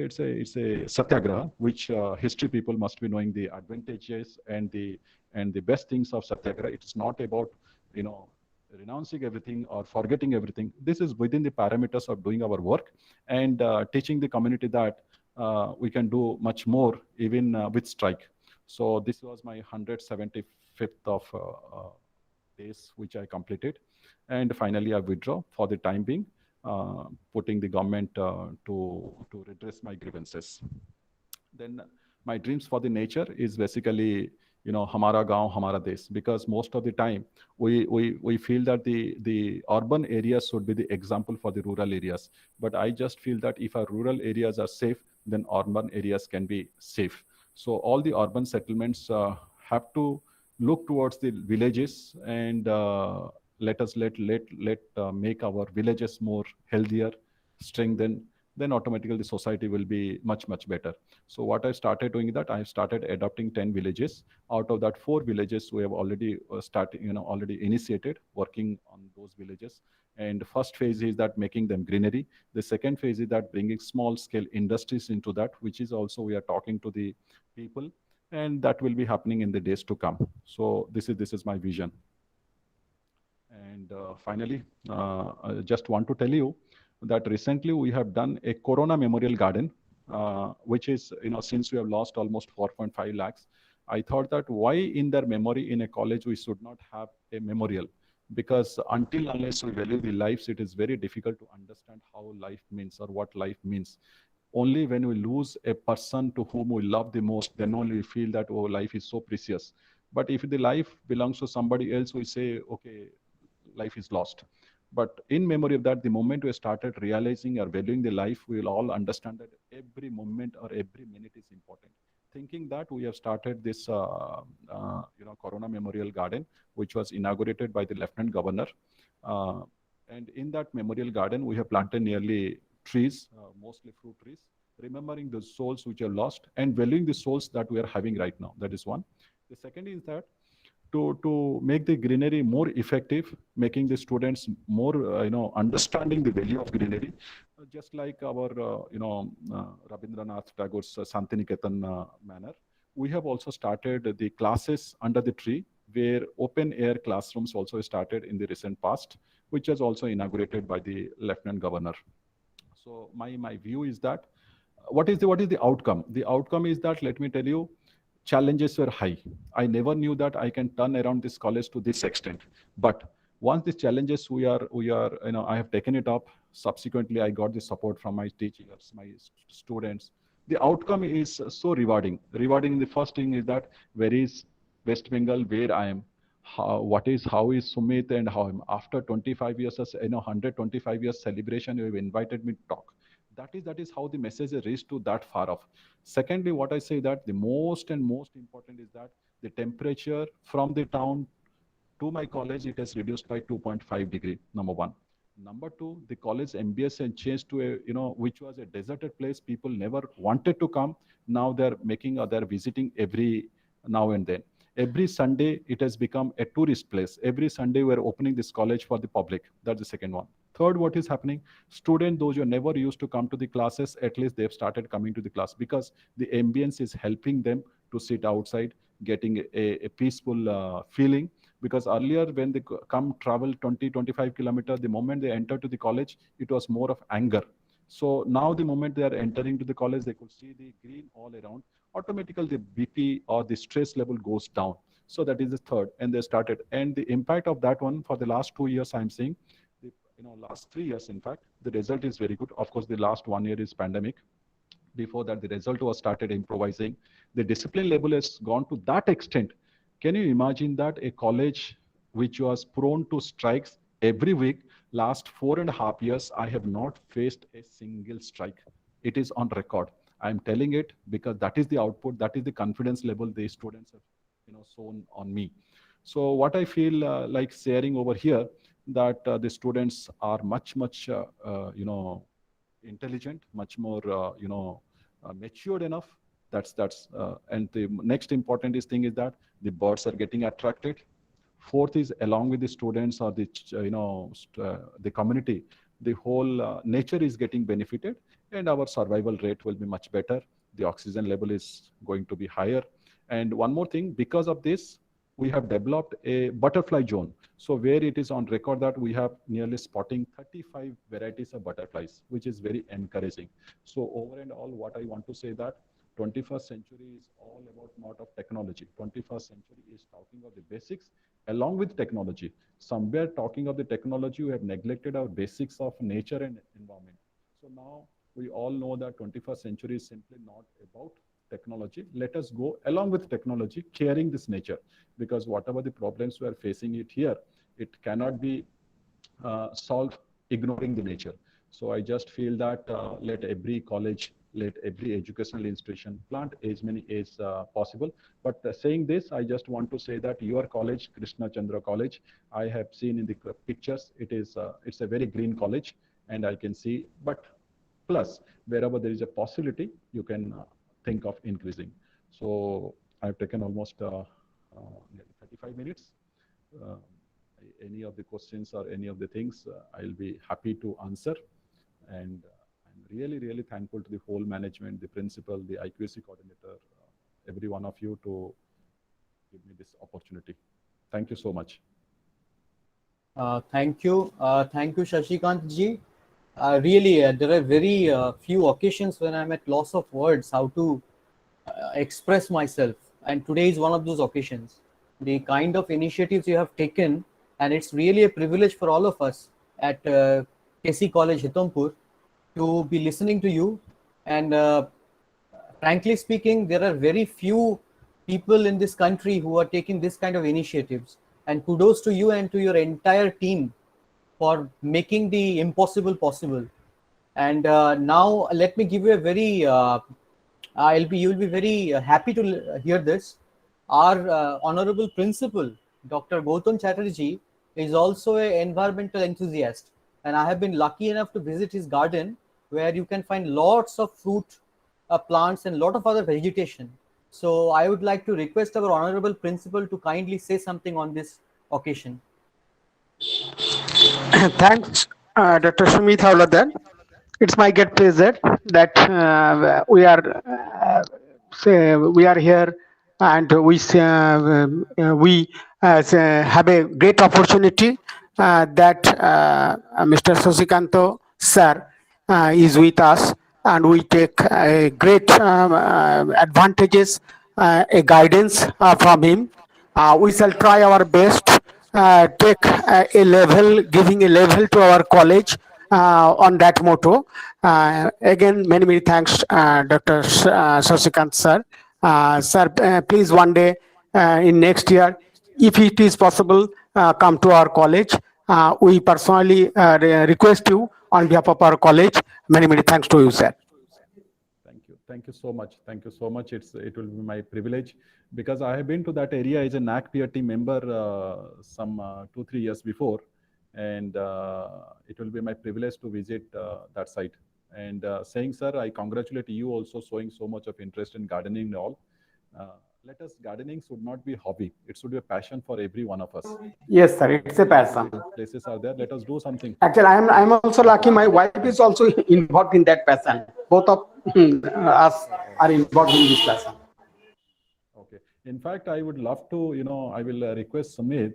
a satyagraha, which history people must be knowing the advantages and the best things of satyagraha. It is not about, renouncing everything or forgetting everything. This is within the parameters of doing our work, and teaching the community that we can do much more even with strike. So this was my 175th of days which I completed, and finally I withdraw for the time being, putting the government to redress my grievances. Then my dreams for the nature is basically, hamara gaon hamara desh, because most of the time we feel that the urban areas should be the example for the rural areas. But I just feel that if our rural areas are safe, then urban areas can be safe. So all the urban settlements have to look towards the villages, and let us make our villages more healthier, strengthened, then automatically the society will be much, much better. So what I started doing that, I started adopting 10 villages. Out of that, 4 villages we have already already initiated working on those villages. And the first phase is that making them greenery. The second phase is that bringing small scale industries into that, which is also we are talking to the people, and that will be happening in the days to come. So this is my vision. And finally, I just want to tell you that recently we have done a Corona Memorial Garden, which is, since we have lost almost 4.5 lakhs, I thought that why in their memory in a college we should not have a memorial? Because until unless we value the lives, it is very difficult to understand how life means or what life means. Only when we lose a person to whom we love the most, then only we feel that, oh, life is so precious. But if the life belongs to somebody else, we say, okay, life is lost. But in memory of that, the moment we started realizing or valuing the life, we will all understand that every moment or every minute is important. Thinking that, we have started this, Corona Memorial Garden, which was inaugurated by the Lieutenant Governor. Uh, and in that memorial garden, we have planted nearly trees, mostly fruit trees, remembering the souls which are lost and valuing the souls that we are having right now. That is one. The second is that to make the greenery more effective, making the students more understanding the value of greenery, just like our Rabindranath Tagore's Santiniketan manner. We have also started the classes under the tree, where open air classrooms also started in the recent past, which was also inaugurated by the Lieutenant Governor. So my view is that what is the outcome? The outcome is that, let me tell you, challenges were high. I never knew that I can turn around this college to this extent. But once these challenges we are I have taken it up. Subsequently, I got the support from my teachers, my students. The outcome is so rewarding. Rewarding. The first thing is that, where is West Bengal, where I am? How is Sumit, and how am after 25 years, 125 years celebration, you have invited me to talk. That is how the message is reached to that far off. Secondly, what I say that the most and most important is that the temperature from the town to my college, it has reduced by 2.5 degree, number one. Number two, the college MBS has changed to a, which was a deserted place. People never wanted to come. Now they're visiting every now and then. Every Sunday, it has become a tourist place. Every Sunday, we're opening this college for the public. That's the second one. Third, what is happening? Students, those who never used to come to the classes, at least they've started coming to the class, because the ambience is helping them to sit outside, getting a peaceful feeling. Because earlier, when they come travel 20-25 kilometers, the moment they enter to the college, it was more of anger. So now the moment they are entering to the college, they could see the green all around. Automatically, the BP or the stress level goes down. So that is the third, and they started. And the impact of that one for the last 2 years, I'm seeing, last 3 years, in fact, the result is very good. Of course, the last 1 year is pandemic. Before that, the result was started improvising. The discipline level has gone to that extent. Can you imagine that a college which was prone to strikes every week, last 4.5 years, I have not faced a single strike. It is on record. I'm telling it because that is the output, that is the confidence level the students have, shown on me. So what I feel like sharing over here, that the students are much, much, intelligent, much more, matured enough. And the next important thing is that the birds are getting attracted. Fourth is, along with the students or the the community, the whole nature is getting benefited, and our survival rate will be much better. The oxygen level is going to be higher. And one more thing, because of this, we have developed a butterfly zone. So where it is on record that we have nearly spotting 35 varieties of butterflies, which is very encouraging. So over and all, what I want to say that 21st century is all about not of technology. 21st century is talking of the basics along with technology. Somewhere talking of the technology, we have neglected our basics of nature and environment. So now we all know that 21st century is simply not about technology. Let us go along with technology, caring this nature, because whatever the problems we are facing it here, it cannot be solved ignoring the nature. So I just feel that let every college, let every educational institution plant as many as possible. But saying this, I just want to say that your college, Krishna Chandra College, I have seen in the pictures, it's a very green college, and I can see. But Plus, wherever there is a possibility, you can think of increasing. So I've taken almost nearly 35 minutes. Uh, any of the questions or any of the things, I'll be happy to answer. And I'm really, really thankful to the whole management, the principal, the IQC coordinator, every one of you to give me this opportunity. Thank you so much. Thank you. Thank you, Shashikant ji. Really, there are very few occasions when I'm at loss of words how to express myself. And today is one of those occasions. The kind of initiatives you have taken, and it's really a privilege for all of us at KC College, Hitampur, to be listening to you. And frankly speaking, there are very few people in this country who are taking this kind of initiatives. And kudos to you and to your entire team for making the impossible possible. And now let me give you a very, you'll be very happy to hear this. Our honorable principal, Dr. Gautam Chatterjee, is also an environmental enthusiast. And I have been lucky enough to visit his garden where you can find lots of fruit plants and lot of other vegetation. So I would like to request our honorable principal to kindly say something on this occasion. Thanks, Dr. Sumit Havladar. It's my great pleasure that we are here, and we have a great opportunity that Mr. Sasikanto sir is with us, and we take great advantages, a guidance from him. We shall try our best, take a level, giving a level to our college on that motto. Again, many, many thanks, Dr. Sasikant sir. Sir, please one day in next year, if it is possible, come to our college. We personally request you on behalf of our college. Many, many thanks to you, sir. Thank you. Thank you so much. Thank you so much. It will be my privilege because I have been to that area as a NAC peer team member some 2-3 years before, and it will be my privilege to visit that site. And saying, sir, I congratulate you also showing so much of interest in gardening and all. Let us, gardening should not be a hobby. It should be a passion for every one of us. Yes, sir, it's a passion. Places are there. Let us do something. Actually, I'm also lucky. My wife is also involved in that passion. Both of us are involved in this passion. Okay. In fact, I would love to, I will request Sumit,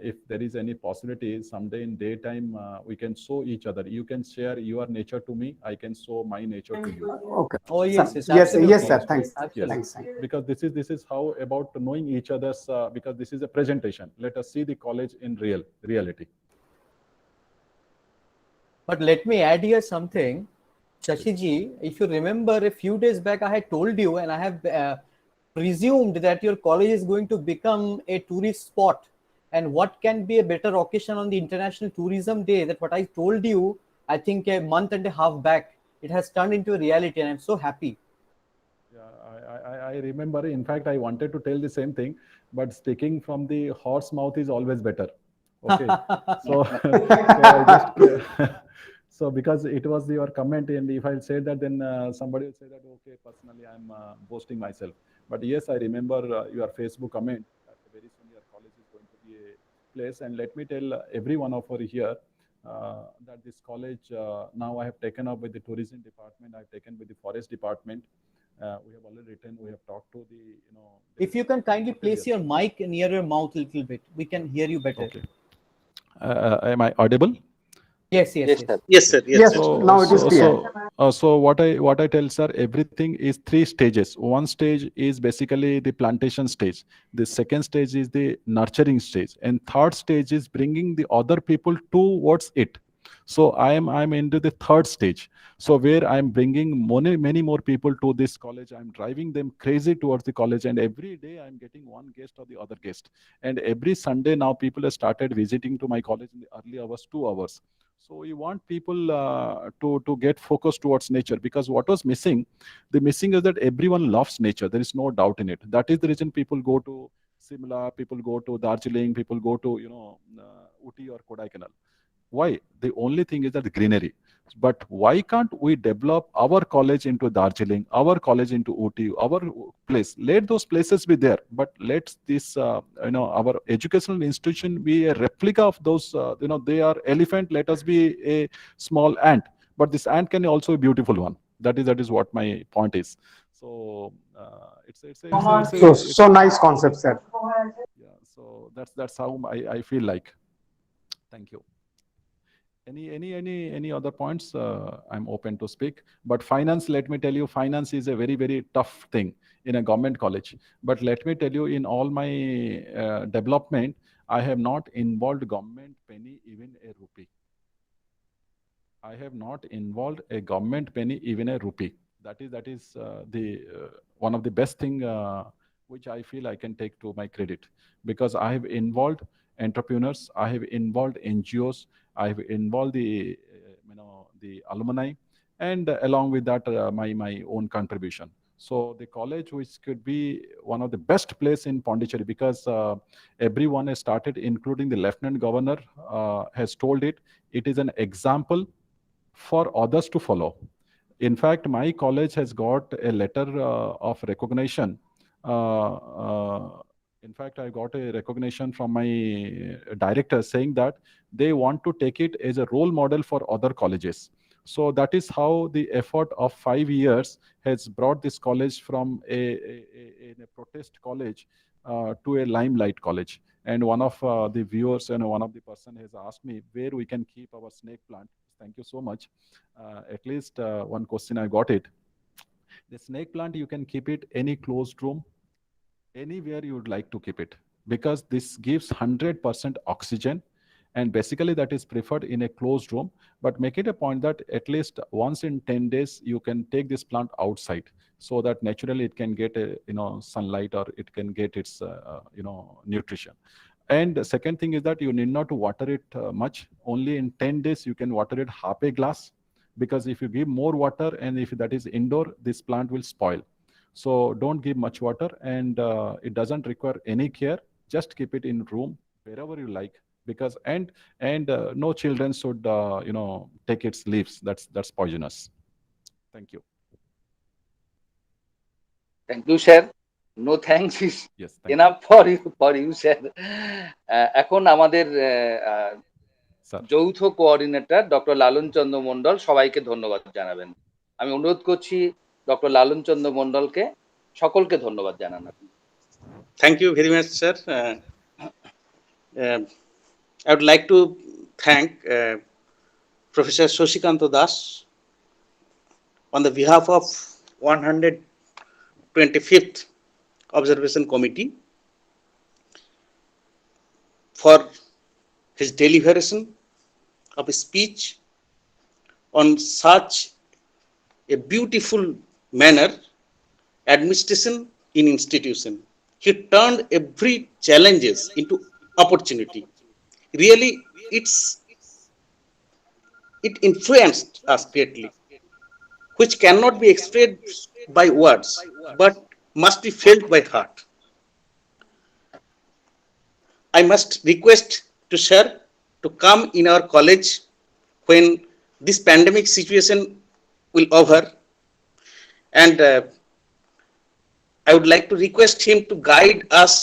if there is any possibility, someday in daytime, we can show each other. You can share your nature to me. I can show my nature to you. Okay. Oh yes, yes, Yes, absolutely. yes, sir. Thanks. Absolutely. Thanks. Because this is how about knowing each other's, because this is a presentation. Let us see the college in reality. But let me add here something. Shashiji, if you remember a few days back, I had told you and I have presumed that your college is going to become a tourist spot. And what can be a better occasion on the International Tourism Day that what I told you, I think a month and a half back, it has turned into a reality and I'm so happy. Yeah, I remember. In fact, I wanted to tell the same thing, but speaking from the horse mouth is always better. Okay. So, I just, so because it was your comment, and if I say that, then somebody will say that, okay, personally, I'm boasting myself. But yes, I remember your Facebook comment that very soon your college is going to be a place. And let me tell every one of you here that this college, now I have taken up with the tourism department, I've taken with the forest department. We have already written, we have talked to the, If you can kindly place your mic near your mouth a little bit, we can hear you better. Okay. Am I audible? Yes, yes, Yes, yes. sir. Yes, sir. Yes, Yes, sir. now it is clear. So what I tell, sir, everything is 3 stages. One stage is basically the plantation stage. The second stage is the nurturing stage, and third stage is bringing the other people towards it. So I'm into the third stage. So where I'm bringing many more people to this college, I'm driving them crazy towards the college, and every day I'm getting one guest or the other guest. And every Sunday now people have started visiting to my college in the early hours, 2 hours. So we want people to get focused towards nature, because what was missing, the missing is that everyone loves nature. There is no doubt in it. That is the reason people go to Simla, people go to Darjeeling, people go to Uti or Kodaikanal. Why? The only thing is that the greenery. But why can't we develop our college into Darjeeling, our college into Ooty, our place? Let those places be there, but let this, our educational institution be a replica of those. They are elephant. Let us be a small ant. But this ant can also be a beautiful one. That is what my point is. So So nice concept, sir. yeah. So that's how I feel like. Thank you. Any other points? I'm open to speak. But finance, let me tell you, finance is a very, very tough thing in a government college. But let me tell you, in all my development, I have not involved government penny, even a rupee. I have not involved a government penny, even a rupee. That is the one of the best thing which I feel I can take to my credit, because I have involved entrepreneurs, I have involved NGOs, I have involved the alumni, and along with that my own contribution. So the college, which could be one of the best place in Pondicherry, because everyone has started, including the Lieutenant Governor, has told it. It is an example for others to follow. In fact, my college has got a letter of recognition. In fact, I got a recognition from my director saying that they want to take it as a role model for other colleges. So that is how the effort of 5 years has brought this college from a protest college to a limelight college. And one of the viewers and one of the person has asked me where we can keep our snake plant. Thank you so much. At least one question I got it. The snake plant, you can keep it any closed room, anywhere you would like to keep it, because this gives 100% oxygen, and basically that is preferred in a closed room. But make it a point that at least once in 10 days you can take this plant outside, so that naturally it can get a sunlight, or it can get its nutrition. And the second thing is that you need not to water it much. Only in 10 days you can water it half a glass, because if you give more water and if that is indoor, this plant will spoil. So don't give much water, and it doesn't require any care. Just keep it in room wherever you like, because and no children should take its leaves. That's poisonous. Thank you. Thank you, sir. No thanks is Yes, thank you. enough for you, sir. এখন আমাদের Sir. যৌথ coordinator doctor লালন চন্দ্র মন্ডল সবাইকে ধন্যবাদ জানাবেন। আমি অনুরোধ করছি doctor লালন চন্দ্র মন্ডলকে, সকলকে ধন্যবাদ জানানো। Thank you very much, sir. I would like to thank Professor Shoshikanto Das on the behalf of 125th Observation Committee for his deliberation of a speech on such a beautiful manner, administration in institution. He turned every challenges into opportunity. Really, it influenced us greatly, which cannot be expressed by words, but must be felt by heart. I must request to sir to come in our college when this pandemic situation will over, and I would like to request him to guide us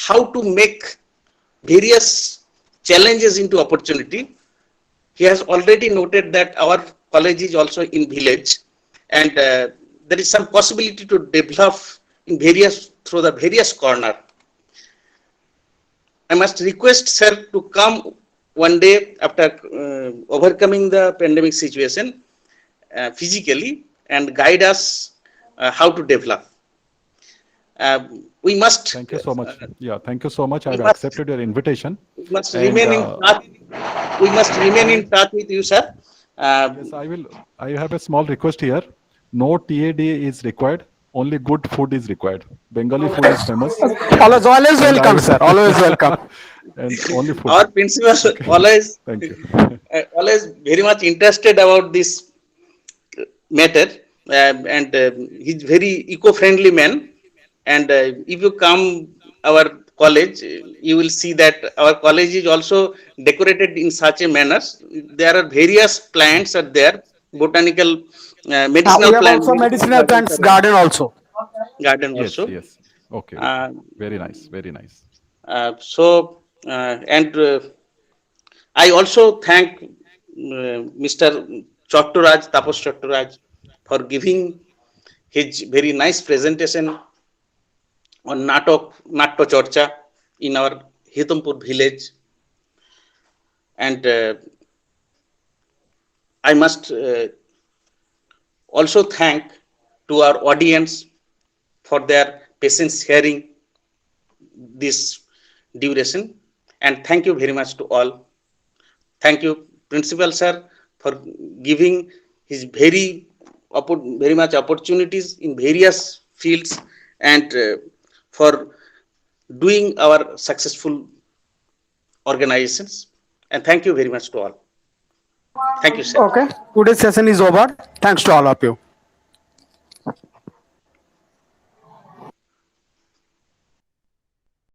how to make various challenges into opportunity. He has already noted that our college is also in village, and there is some possibility to develop in through the various corner. I must request sir to come one day after overcoming the pandemic situation physically and guide us how to develop. We must. Thank you so much. Yeah, thank you so much. I've accepted your invitation. We must remain in touch. We must remain in touch with you, sir. Yes, I will. I have a small request here. No TAD is required. Only good food is required. Bengali food is famous. Always welcome, sir. Always welcome. And only food. Our principal always, Thank you. always very much interested about this matter, and he's very eco-friendly man. And if you come our college, you will see that our college is also decorated in such a manner. There are various plants are there, botanical, We medicinal have plant, also medicinal medicinal gardens plants are there, garden also. garden Yes, also. yes. Okay, okay. Uh, Very nice, very nice. and I also thank Mr. Chattoraj, Tapas Chattoraj, for giving his very nice presentation on Natto Chorcha in our Hitampur village. And I must also thank to our audience for their patience hearing this duration. And thank you very much to all. Thank you, Principal Sir, for giving his very much opportunities in various fields, and for doing our successful organizations. And thank you very much to all. Thank you, sir. Okay, today's session is over. Thanks to all of you.